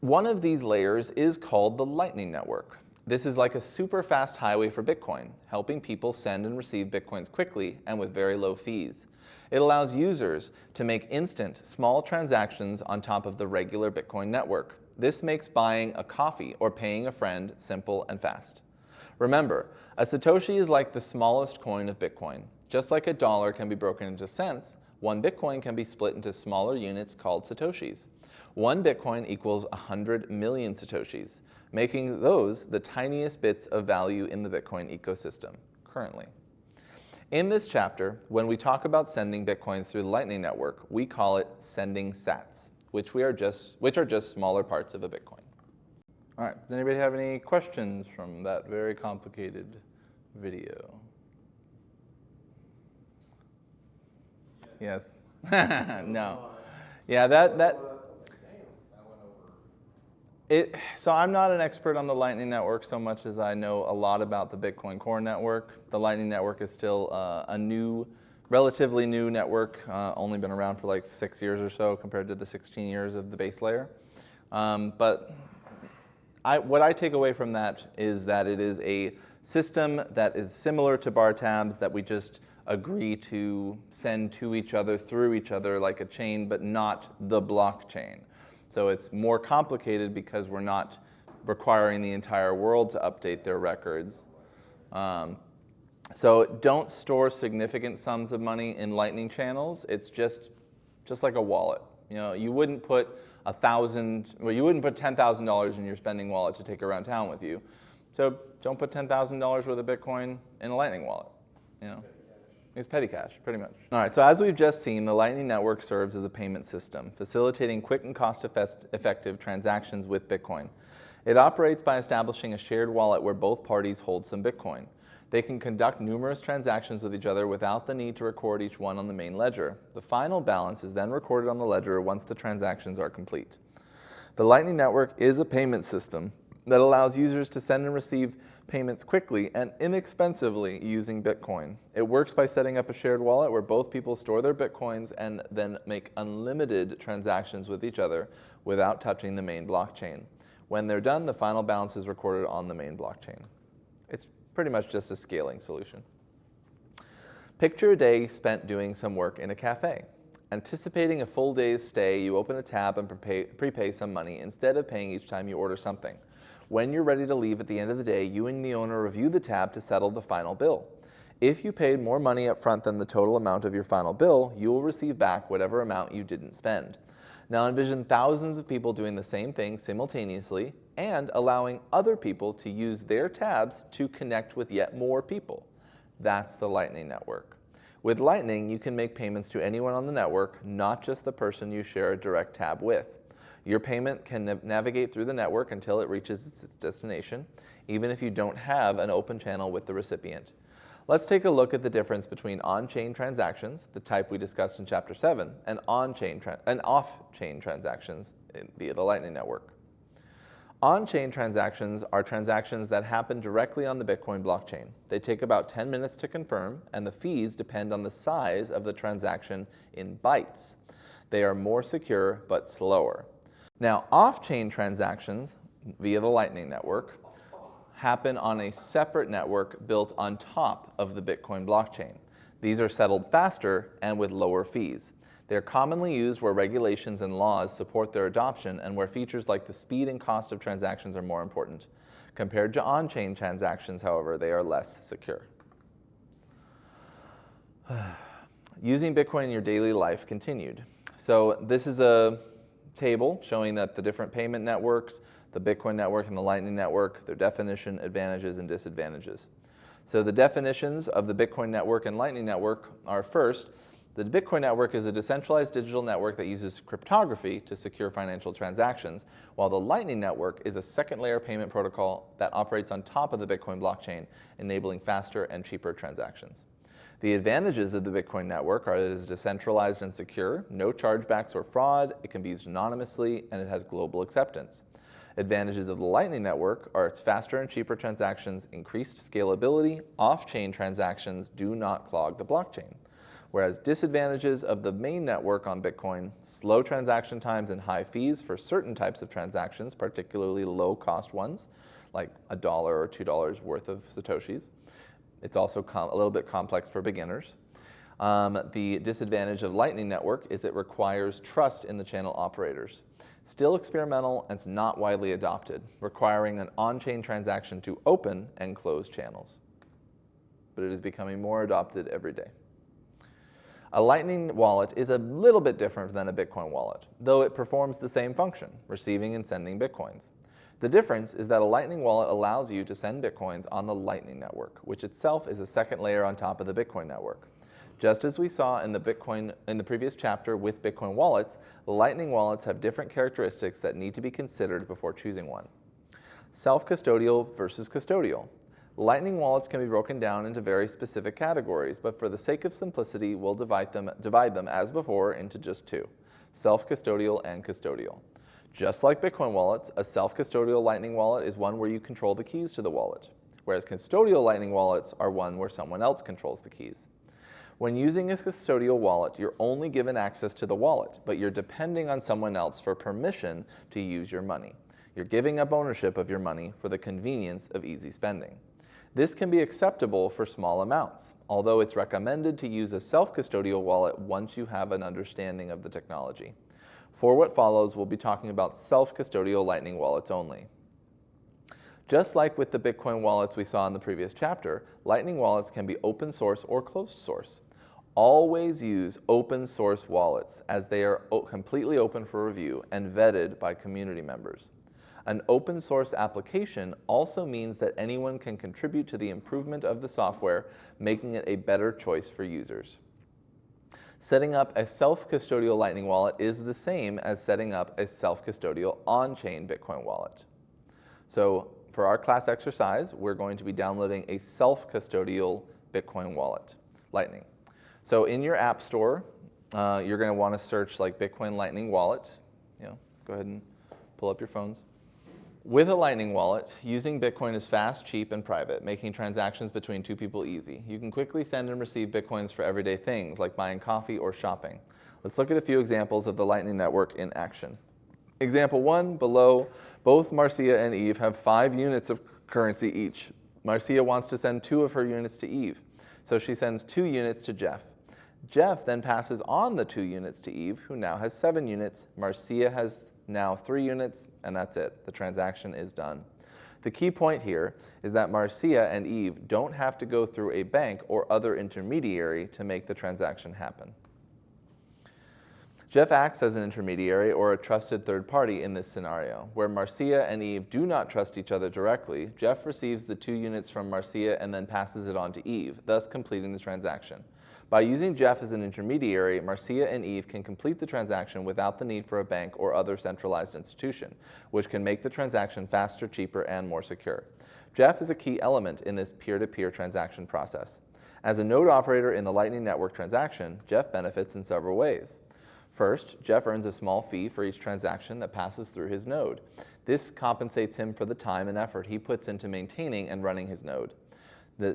One of these layers is called the Lightning Network. This is like a super fast highway for Bitcoin, helping people send and receive Bitcoins quickly and with very low fees. It allows users to make instant, small transactions on top of the regular Bitcoin network. This makes buying a coffee or paying a friend simple and fast. Remember, a Satoshi is like the smallest coin of Bitcoin. Just like a dollar can be broken into cents, one Bitcoin can be split into smaller units called Satoshis. One Bitcoin equals 100 million Satoshis, making those the tiniest bits of value in the Bitcoin ecosystem currently. In this chapter, when we talk about sending Bitcoins through the Lightning Network, we call it sending sats, which are just smaller parts of a Bitcoin. All right, does anybody have any questions from that very complicated video? Yes. No. Yeah, so I'm not an expert on the Lightning Network so much as I know a lot about the Bitcoin Core network. The Lightning Network is still a relatively new network, only been around for like 6 years or so compared to the 16 years of the base layer. But what I take away from that is that it is a system that is similar to bar tabs that we just agree to send to each other through each other like a chain, but not the blockchain. So it's more complicated because we're not requiring the entire world to update their records. So don't store significant sums of money in Lightning channels. It's just like a wallet. You know, you wouldn't put $10,000 in your spending wallet to take around town with you. So don't put $10,000 worth of Bitcoin in a Lightning wallet. You know, it's petty cash, pretty much. All right, so as we've just seen, the Lightning Network serves as a payment system, facilitating quick and cost-effective transactions with Bitcoin. It operates by establishing a shared wallet where both parties hold some Bitcoin. They can conduct numerous transactions with each other without the need to record each one on the main ledger. The final balance is then recorded on the ledger once the transactions are complete. The Lightning Network is a payment system that allows users to send and receive payments quickly and inexpensively using Bitcoin. It works by setting up a shared wallet where both people store their Bitcoins and then make unlimited transactions with each other without touching the main blockchain. When they're done, the final balance is recorded on the main blockchain. It's pretty much just a scaling solution. Picture a day spent doing some work in a cafe. Anticipating a full day's stay, you open a tab and prepay some money instead of paying each time you order something. When you're ready to leave at the end of the day, you and the owner review the tab to settle the final bill. If you paid more money up front than the total amount of your final bill, you will receive back whatever amount you didn't spend. Now envision thousands of people doing the same thing simultaneously and allowing other people to use their tabs to connect with yet more people. That's the Lightning Network. With Lightning, you can make payments to anyone on the network, not just the person you share a direct tab with. Your payment can navigate through the network until it reaches its destination, even if you don't have an open channel with the recipient. Let's take a look at the difference between on-chain transactions, the type we discussed in Chapter 7, and off-chain transactions via the Lightning Network. On-chain transactions are transactions that happen directly on the Bitcoin blockchain. They take about 10 minutes to confirm, and the fees depend on the size of the transaction in bytes. They are more secure but slower. Now, off-chain transactions via the Lightning Network happen on a separate network built on top of the Bitcoin blockchain. These are settled faster and with lower fees. They are commonly used where regulations and laws support their adoption and where features like the speed and cost of transactions are more important. Compared to on-chain transactions, however, they are less secure. Using Bitcoin in your daily life continued. So this is a table showing that the different payment networks, the Bitcoin network and the Lightning Network, their definition, advantages, and disadvantages. So the definitions of the Bitcoin network and Lightning Network are: first, the Bitcoin network is a decentralized digital network that uses cryptography to secure financial transactions, while the Lightning Network is a second-layer payment protocol that operates on top of the Bitcoin blockchain, enabling faster and cheaper transactions. The advantages of the Bitcoin network are that it is decentralized and secure, no chargebacks or fraud, it can be used anonymously, and it has global acceptance. Advantages of the Lightning Network are its faster and cheaper transactions, increased scalability, off-chain transactions do not clog the blockchain. Whereas disadvantages of the main network on Bitcoin, slow transaction times and high fees for certain types of transactions, particularly low-cost ones, like $1 or $2 worth of Satoshis. It's also a little bit complex for beginners. The disadvantage of Lightning Network is it requires trust in the channel operators. Still experimental and it's not widely adopted, requiring an on-chain transaction to open and close channels. But it is becoming more adopted every day. A Lightning wallet is a little bit different than a Bitcoin wallet, though it performs the same function, receiving and sending Bitcoins. The difference is that a Lightning wallet allows you to send Bitcoins on the Lightning Network, which itself is a second layer on top of the Bitcoin network. Just as we saw in the previous chapter with Bitcoin wallets, Lightning wallets have different characteristics that need to be considered before choosing one. Self-custodial versus custodial. Lightning wallets can be broken down into very specific categories, but for the sake of simplicity, we'll divide them as before into just two, self-custodial and custodial. Just like Bitcoin wallets, a self-custodial Lightning wallet is one where you control the keys to the wallet, whereas custodial Lightning wallets are one where someone else controls the keys. When using a custodial wallet, you're only given access to the wallet, but you're depending on someone else for permission to use your money. You're giving up ownership of your money for the convenience of easy spending. This can be acceptable for small amounts, although it's recommended to use a self-custodial wallet once you have an understanding of the technology. For what follows, we'll be talking about self-custodial Lightning wallets only. Just like with the Bitcoin wallets we saw in the previous chapter, Lightning wallets can be open source or closed source. Always use open source wallets as they are completely open for review and vetted by community members. An open source application also means that anyone can contribute to the improvement of the software, making it a better choice for users. Setting up a self-custodial Lightning wallet is the same as setting up a self-custodial on-chain Bitcoin wallet. So for our class exercise, we're going to be downloading a self-custodial Bitcoin wallet, Lightning. So in your app store, you're going to want to search like Bitcoin Lightning wallet. Go ahead and pull up your phones. With a Lightning wallet, using Bitcoin is fast, cheap, and private, making transactions between two people easy. You can quickly send and receive Bitcoins for everyday things like buying coffee or shopping. Let's look at a few examples of the Lightning Network in action. Example 1, below, both Marcia and Eve have 5 units of currency each. Marcia wants to send 2 of her units to Eve, so she sends 2 units to Jeff. Jeff then passes on the 2 units to Eve, who now has 7 units. Marcia has now 3 units, and that's it. The transaction is done. The key point here is that Marcia and Eve don't have to go through a bank or other intermediary to make the transaction happen. Jeff acts as an intermediary or a trusted third party in this scenario. Where Marcia and Eve do not trust each other directly, Jeff receives the 2 units from Marcia and then passes it on to Eve, thus completing the transaction. By using Jeff as an intermediary, Marcia and Eve can complete the transaction without the need for a bank or other centralized institution, which can make the transaction faster, cheaper, and more secure. Jeff is a key element in this peer-to-peer transaction process. As a node operator in the Lightning Network transaction, Jeff benefits in several ways. First, Jeff earns a small fee for each transaction that passes through his node. This compensates him for the time and effort he puts into maintaining and running his node.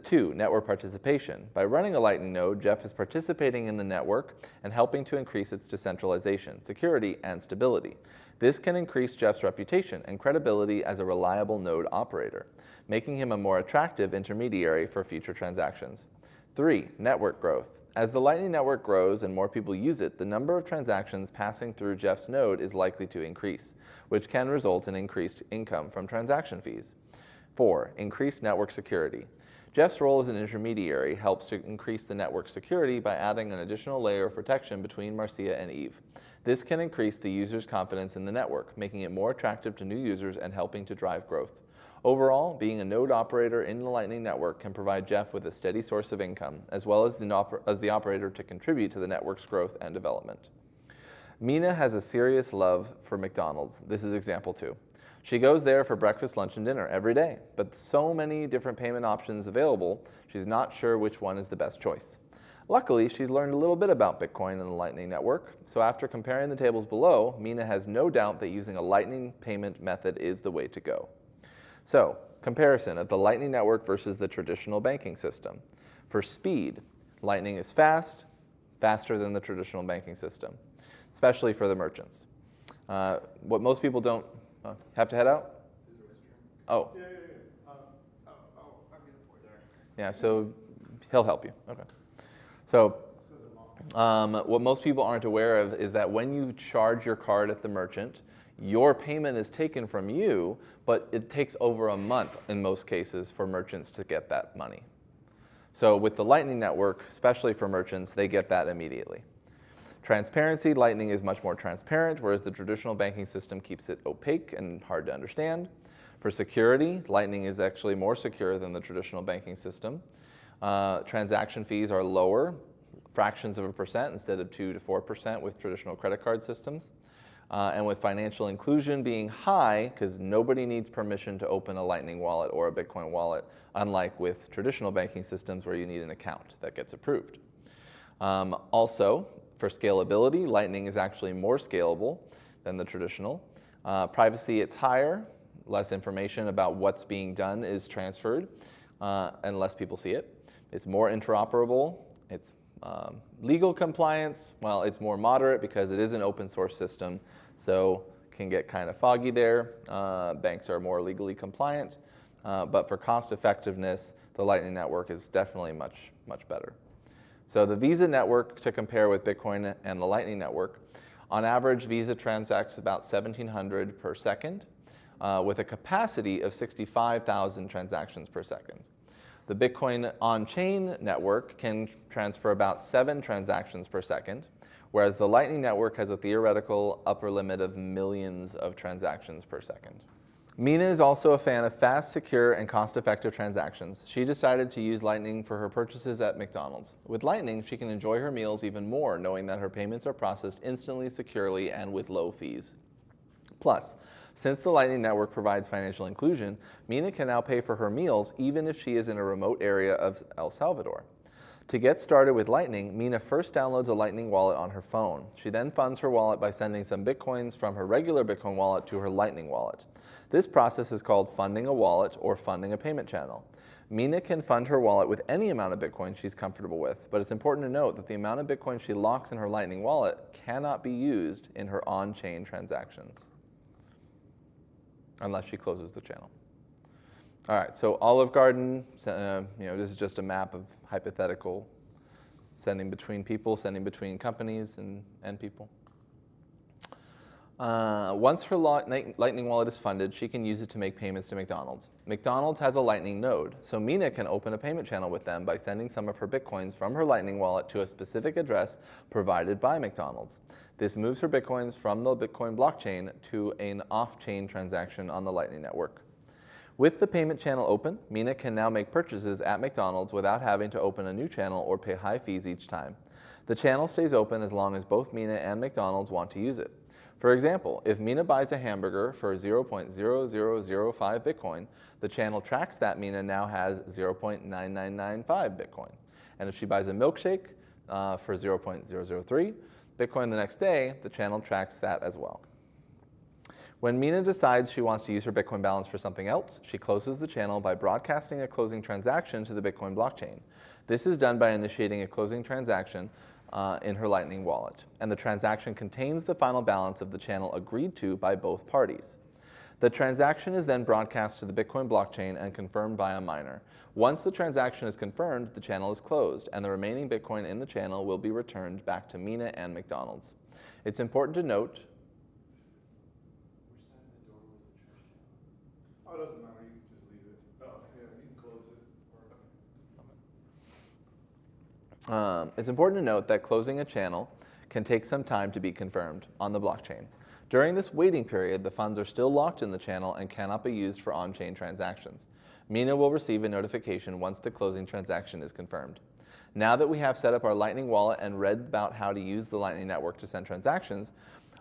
2, network participation. By running a Lightning node, Jeff is participating in the network and helping to increase its decentralization, security, and stability. This can increase Jeff's reputation and credibility as a reliable node operator, making him a more attractive intermediary for future transactions. 3, network growth. As the Lightning Network grows and more people use it, the number of transactions passing through Jeff's node is likely to increase, which can result in increased income from transaction fees. 4, increased network security. Jeff's role as an intermediary helps to increase the network security by adding an additional layer of protection between Marcia and Eve. This can increase the user's confidence in the network, making it more attractive to new users and helping to drive growth. Overall, being a node operator in the Lightning Network can provide Jeff with a steady source of income, as well as the operator to contribute to the network's growth and development. Mina has a serious love for McDonald's. This is example 2. She goes there for breakfast, lunch, and dinner every day, but so many different payment options available, she's not sure which one is the best choice. Luckily, she's learned a little bit about Bitcoin and the Lightning Network, so after comparing the tables below, Mina has no doubt that using a Lightning payment method is the way to go. So, comparison of the Lightning Network versus the traditional banking system. For speed, Lightning is fast, faster than the traditional banking system, especially for the merchants. What most people don't have to head out? Oh. Yeah. I mean, Yeah, so he'll help you. Okay. So what most people aren't aware of is that when you charge your card at the merchant, your payment is taken from you, but it takes over a month in most cases for merchants to get that money. So with the Lightning Network, especially for merchants, they get that immediately. Transparency, Lightning is much more transparent, whereas the traditional banking system keeps it opaque and hard to understand. For security, Lightning is actually more secure than the traditional banking system. Transaction fees are lower, fractions of a percent instead of 2 to 4% with traditional credit card systems. And with financial inclusion being high, because nobody needs permission to open a Lightning wallet or a Bitcoin wallet, unlike with traditional banking systems where you need an account that gets approved. Also, for scalability, Lightning is actually more scalable than the traditional. Privacy, it's higher. Less information about what's being done is transferred, and less people see it. It's more interoperable. It's legal compliance, well, it's more moderate because it is an open source system, so can get kind of foggy there. Banks are more legally compliant, but for cost effectiveness, the Lightning Network is definitely much, much better. So the Visa network, to compare with Bitcoin and the Lightning Network, on average, Visa transacts about 1,700 per second, with a capacity of 65,000 transactions per second. The Bitcoin on-chain network can transfer about 7 transactions per second, whereas the Lightning Network has a theoretical upper limit of millions of transactions per second. Mina is also a fan of fast, secure, and cost-effective transactions. She decided to use Lightning for her purchases at McDonald's. With Lightning, she can enjoy her meals even more, knowing that her payments are processed instantly, securely, and with low fees. Plus, since the Lightning Network provides financial inclusion, Mina can now pay for her meals even if she is in a remote area of El Salvador. To get started with Lightning, Mina first downloads a Lightning wallet on her phone. She then funds her wallet by sending some Bitcoins from her regular Bitcoin wallet to her Lightning wallet. This process is called funding a wallet or funding a payment channel. Mina can fund her wallet with any amount of Bitcoin she's comfortable with, but it's important to note that the amount of Bitcoin she locks in her Lightning wallet cannot be used in her on-chain transactions, unless she closes the channel. All right, so Olive Garden, this is just a map of hypothetical sending between people, sending between companies and people. Once her Lightning wallet is funded, she can use it to make payments to McDonald's. McDonald's has a Lightning node, so Mina can open a payment channel with them by sending some of her Bitcoins from her Lightning wallet to a specific address provided by McDonald's. This moves her Bitcoins from the Bitcoin blockchain to an off-chain transaction on the Lightning Network. With the payment channel open, Mina can now make purchases at McDonald's without having to open a new channel or pay high fees each time. The channel stays open as long as both Mina and McDonald's want to use it. For example, if Mina buys a hamburger for 0.0005 Bitcoin, the channel tracks that Mina now has 0.9995 Bitcoin. And if she buys a milkshake for 0.003 Bitcoin the next day, the channel tracks that as well. When Mina decides she wants to use her Bitcoin balance for something else, she closes the channel by broadcasting a closing transaction to the Bitcoin blockchain. This is done by initiating a closing transaction in her Lightning wallet, and the transaction contains the final balance of the channel agreed to by both parties. The transaction is then broadcast to the Bitcoin blockchain and confirmed by a miner. Once the transaction is confirmed, the channel is closed, and the remaining Bitcoin in the channel will be returned back to Mina and McDonald's. It's important to note. Oh, it doesn't matter, you can just leave it. Oh, okay. Yeah, you can close it. It's important to note that closing a channel can take some time to be confirmed on the blockchain. During this waiting period, the funds are still locked in the channel and cannot be used for on-chain transactions. Mina will receive a notification once the closing transaction is confirmed. Now that we have set up our Lightning wallet and read about how to use the Lightning Network to send transactions,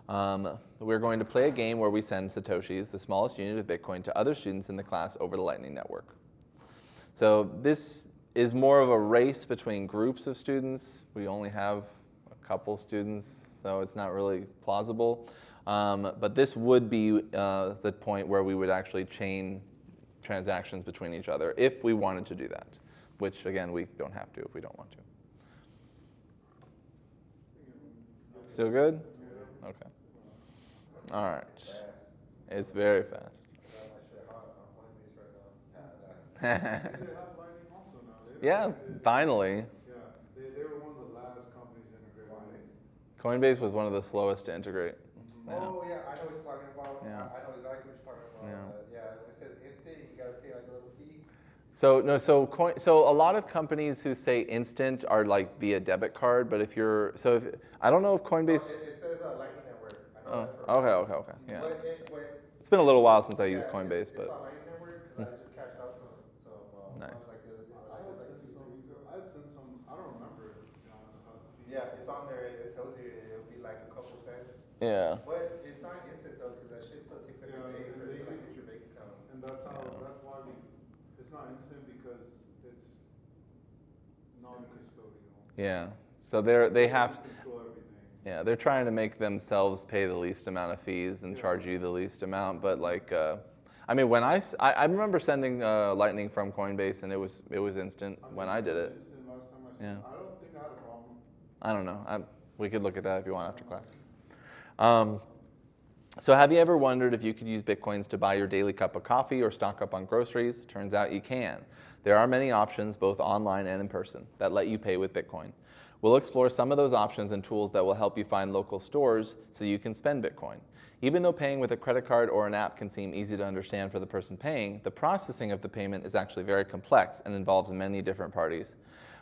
we're going to play a game where we send Satoshis, the smallest unit of Bitcoin, to other students in the class over the Lightning Network. So this is more of a race between groups of students. We only have a couple students, so it's not really plausible. But this would be the point where we would actually chain transactions between each other if we wanted to do that, which again, we don't have to if we don't want to. Still good? Okay. All right. Fast. It's very fast. I got my shit hot on Coinbase right now. They have Lightning also now. Yeah, finally. Yeah, they were one of the last companies to integrate Lightning. Coinbase was one of the slowest to integrate. Yeah. Oh yeah, I know what you're talking about. Yeah. I know exactly what you're talking about. Yeah. Yeah, it says instant, you gotta pay like a little fee. So no, so a lot of companies who say instant are like via debit card, but if I don't know if Coinbase. It says Lightning Network. I Oh, know that for okay, yeah. But It's been a little while since I used Coinbase, it's but on Lightning Network because I just cashed out some Nice. funds like the I other had day, sent some, 2 weeks ago. I had sent some, I don't remember, to be honest. Yeah, it's on there. It tells you it'll be like a couple cents. yeah. But it's not instant though, because that shit still takes like Yeah, a day and for it to they- like hit your bank account. And that's Yeah. that's why it's not instant because it's non-custodial. Yeah. So they have. Control everything. Yeah, they're trying to make themselves pay the least amount of fees and Yeah. charge you the least amount. But like, I mean, when I remember sending Lightning from Coinbase and it was instant when I did it. Instant last time I Yeah. sent. I don't think I had a problem. I don't know. We could look at that if you want after class. So have you ever wondered if you could use Bitcoins to buy your daily cup of coffee or stock up on groceries? Turns out you can. There are many options, both online and in person, that let you pay with Bitcoin. We'll explore some of those options and tools that will help you find local stores so you can spend Bitcoin. Even though paying with a credit card or an app can seem easy to understand for the person paying, the processing of the payment is actually very complex and involves many different parties.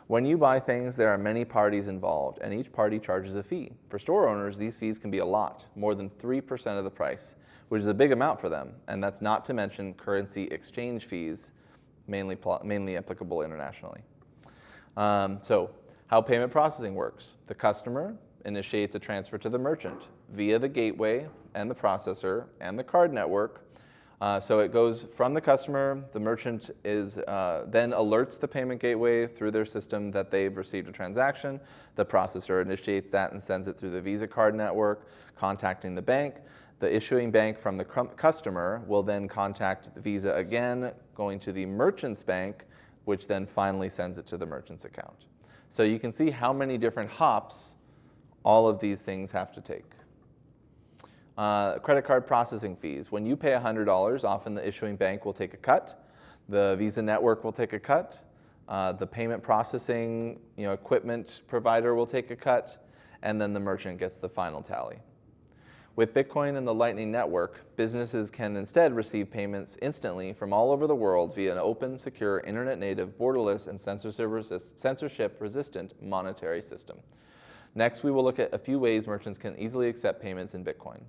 When you buy things, there are many parties involved, and each party charges a fee. For store owners, these fees can be a lot, more than 3% of the price, which is a big amount for them, and that's not to mention currency exchange fees, mainly applicable internationally. So, how payment processing works. The customer initiates a transfer to the merchant via the gateway and the processor and the card network. So it goes from the customer, the merchant then alerts the payment gateway through their system that they've received a transaction. The processor initiates that and sends it through the Visa card network, contacting the bank. The issuing bank from the customer will then contact the Visa again, going to the merchant's bank, which then finally sends it to the merchant's account. So you can see how many different hops all of these things have to take. Credit card processing fees. When you pay $100, often the issuing bank will take a cut. The Visa network will take a cut. The payment processing equipment provider will take a cut. And then the merchant gets the final tally. With Bitcoin and the Lightning Network, businesses can instead receive payments instantly from all over the world via an open, secure, internet-native, borderless, and censorship-resistant monetary system. Next, we will look at a few ways merchants can easily accept payments in Bitcoin.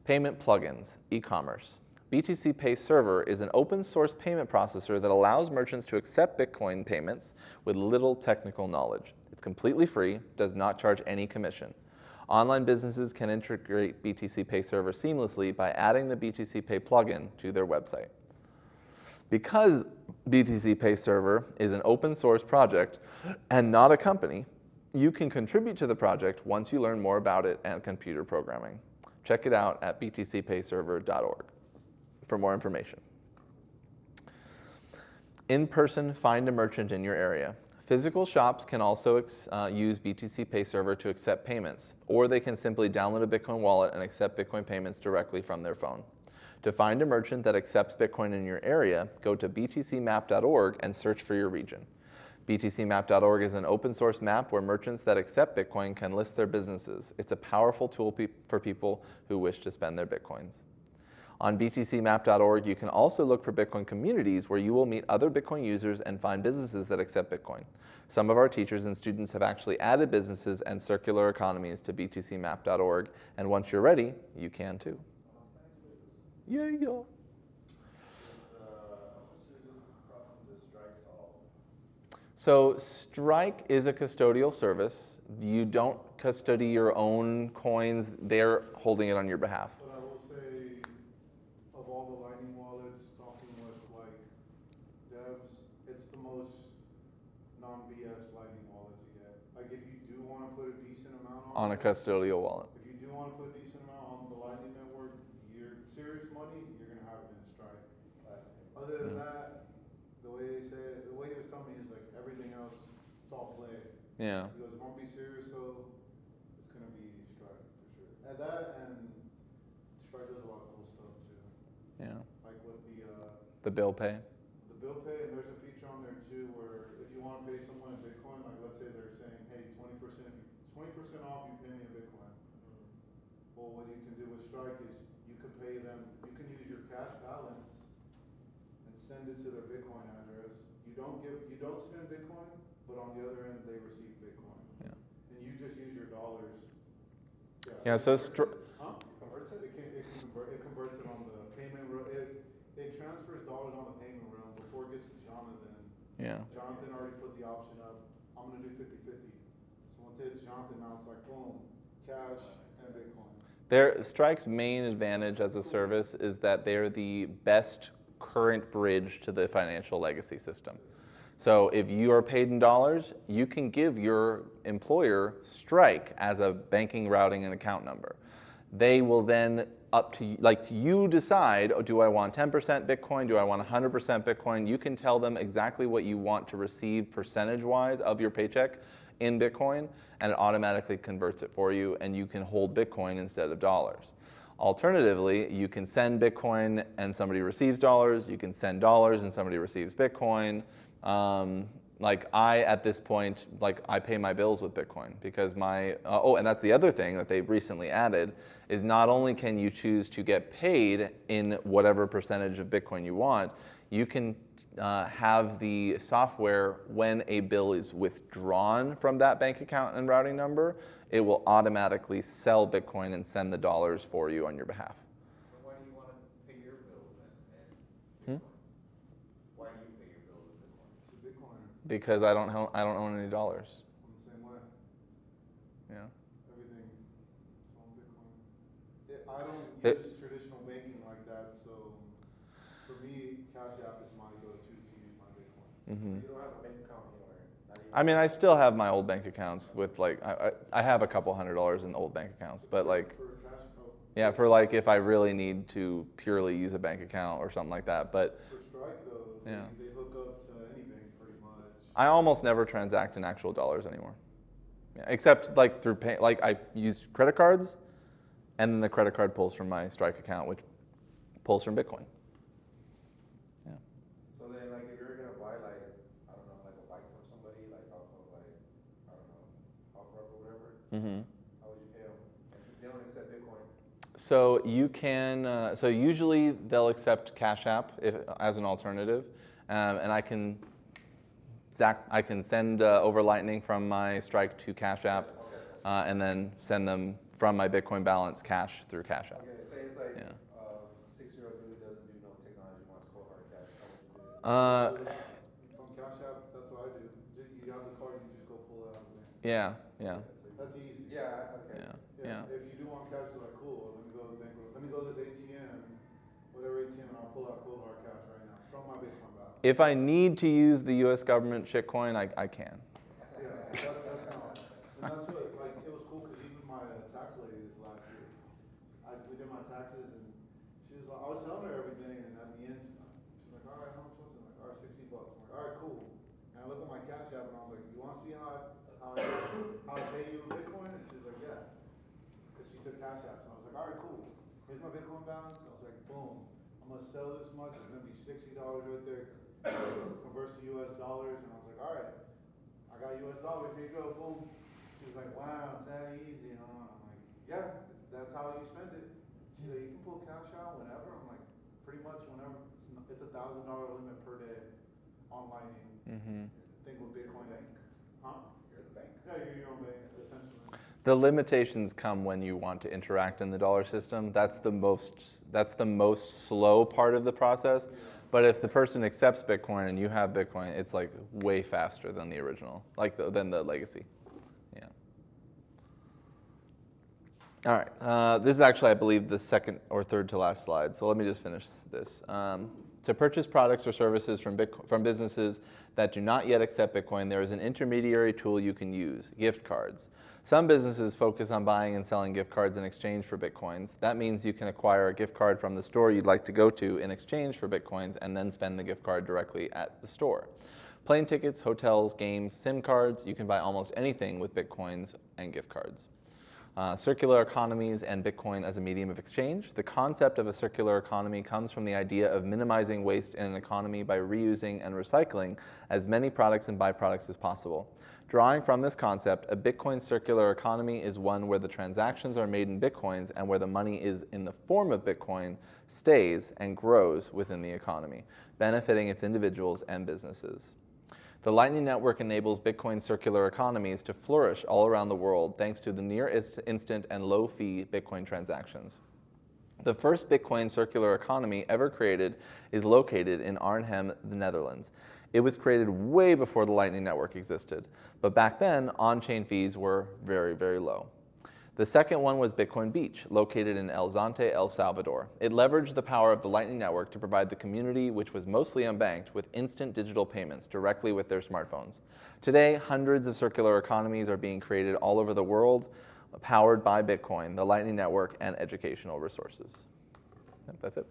Payment plugins, e-commerce. BTC Pay Server is an open source payment processor that allows merchants to accept Bitcoin payments with little technical knowledge. It's completely free, does not charge any commission. Online businesses can integrate BTC Pay Server seamlessly by adding the BTC Pay plugin to their website. Because BTC Pay Server is an open source project and not a company, you can contribute to the project once you learn more about it and computer programming. Check it out at btcpayserver.org for more information. In-person, find a merchant in your area. Physical shops can also use BTC Pay Server to accept payments, or they can simply download a Bitcoin wallet and accept Bitcoin payments directly from their phone. To find a merchant that accepts Bitcoin in your area, go to btcmap.org and search for your region. BTCmap.org is an open source map where merchants that accept Bitcoin can list their businesses. It's a powerful tool for people who wish to spend their Bitcoins. On btcmap.org, you can also look for Bitcoin communities where you will meet other Bitcoin users and find businesses that accept Bitcoin. Some of our teachers and students have actually added businesses and circular economies to btcmap.org, and once you're ready, you can too. Yeah. So Strike is a custodial service. You don't custody your own coins. They're holding it on your behalf. But I will say, of all the Lightning wallets, talking with like devs, it's the most put a decent amount on a there, custodial wallet. if you do want to put a decent amount on the Lightning Network, your serious money, you're gonna have it in Strike. Other than that, the way he was telling me is like everything else, it's all play. Yeah. He goes, if I'm gonna be serious though, it's gonna be Strike for sure. And that and Strike does a lot of cool stuff too. Yeah. Like with The bill pay. the bill pay, and there's a feature on there too where if you want to pay someone in Bitcoin, like let's say they're saying, hey, 20% off, you pay me in Bitcoin. Well, what you can do with Strike is you can pay them, you can use your cash balance and send it to their Bitcoin address. You don't spend Bitcoin, but on the other end they receive Bitcoin. Yeah. And you just use your dollars. Yeah. So Huh? It converts it? It converts it on the payment it transfers dollars on the payment realm before it gets to Jonathan. yeah. Jonathan already put the option up, I'm gonna do 50-50. So once it's Jonathan, now it's like boom, cash and Bitcoin. Strike's main advantage as a service is that they're the best current bridge to the financial legacy system. So if you are paid in dollars, you can give your employer Strike as a banking, routing, and account number. They will then you decide, oh, do I want 10% Bitcoin? Do I want 100% Bitcoin? You can tell them exactly what you want to receive percentage-wise of your paycheck in Bitcoin, and it automatically converts it for you, and you can hold Bitcoin instead of dollars. Alternatively, you can send Bitcoin and somebody receives dollars. You can send dollars and somebody receives Bitcoin. At this point, I pay my bills with Bitcoin because and that's the other thing that they've recently added is not only can you choose to get paid in whatever percentage of Bitcoin you want, you can have the software when a bill is withdrawn from that bank account and routing number, it will automatically sell Bitcoin and send the dollars for you on your behalf. So why do you want to pay your bills in Bitcoin? Why do you pay your bills in Bitcoin? It's a Bitcoiner. Because I don't own any dollars. I'm the same way. Yeah. Everything, it's on Bitcoin. I don't use traditional banking like that, so for me, Cash App is my go-to to use my Bitcoin. Mm-hmm. You don't have a bank account anywhere? I mean, I still have my old bank accounts with I have a couple $100 in old bank accounts, but For cash, yeah, for if I really need to purely use a bank account or something like that. But for Strike though, Yeah. they hook up to any bank pretty much. I almost never transact in actual dollars anymore. Yeah, except through pay, I use credit cards, and then the credit card pulls from my Strike account, which pulls from Bitcoin. Yeah. So then, if you're gonna buy, I don't know, a bike from somebody, off of, I don't know, OfferUp or whatever, Mm-hmm. how would you pay them? If they don't accept Bitcoin. So you can. So usually they'll accept Cash App as an alternative, and I can send over Lightning from my Strike to Cash App, and then send them from my Bitcoin balance cash through Cash App. Okay, say it's a Yeah. 6-year-old dude doesn't do no technology, wants cold hard cash. How would you do it? From Cash App, that's what I do. You have the card, you just go pull it out of the bank. Yeah. Yeah. That's easy. Yeah, okay. Yeah. If you do want cash, you're like, cool, let me go to the bank, let me go to this ATM, whatever ATM, and I'll pull out cold hard cash right now from my Bitcoin balance. If I need to use the U.S. government shitcoin, I can. Yeah, that's not. And that's what, it was cool because even my tax lady this last year, we did my taxes and she was like, I was telling her everything, and at the end, she's like, all right, how much was it? I'm like, all right, $60. I'm like, all right, cool. And I looked at my Cash App and I was like, you want to see how I pay you with Bitcoin? And she was like, yeah. Because she took Cash App. So I was like, all right, cool. Here's my Bitcoin balance. I was like, boom. I'm going to sell this much. It's going to be $60 right there. Converts to US dollars. And I was like, all right. I got US dollars. Here you go. Boom. She was like, wow, it's that easy. And I'm like, yeah, that's how you spend it. She's like, you can pull cash out whenever. I'm like, pretty much whenever. It's $1,000 limit per day on Lightning. Mm-hmm. Thing with Bitcoin. Huh? You're the bank. Yeah, you're your own bank, essentially. The limitations come when you want to interact in the dollar system. That's the most slow part of the process. But if the person accepts Bitcoin and you have Bitcoin, it's way faster than the original, than the legacy. Yeah. All right. This is actually, I believe, the second or third to last slide. So let me just finish this. To purchase products or services from businesses that do not yet accept Bitcoin, there is an intermediary tool you can use, gift cards. Some businesses focus on buying and selling gift cards in exchange for Bitcoins. That means you can acquire a gift card from the store you'd like to go to in exchange for Bitcoins and then spend the gift card directly at the store. Plane tickets, hotels, games, SIM cards, you can buy almost anything with Bitcoins and gift cards. Circular economies and Bitcoin as a medium of exchange. The concept of a circular economy comes from the idea of minimizing waste in an economy by reusing and recycling as many products and byproducts as possible. Drawing from this concept, a Bitcoin circular economy is one where the transactions are made in Bitcoins and where the money is in the form of Bitcoin stays and grows within the economy, benefiting its individuals and businesses. The Lightning Network enables Bitcoin circular economies to flourish all around the world thanks to the near instant and low-fee Bitcoin transactions. The first Bitcoin circular economy ever created is located in Arnhem, the Netherlands. It was created way before the Lightning Network existed, but back then, on-chain fees were very, very low. The second one was Bitcoin Beach, located in El Zonte, El Salvador. It leveraged the power of the Lightning Network to provide the community, which was mostly unbanked, with instant digital payments directly with their smartphones. Today, hundreds of circular economies are being created all over the world, powered by Bitcoin, the Lightning Network, and educational resources. That's it.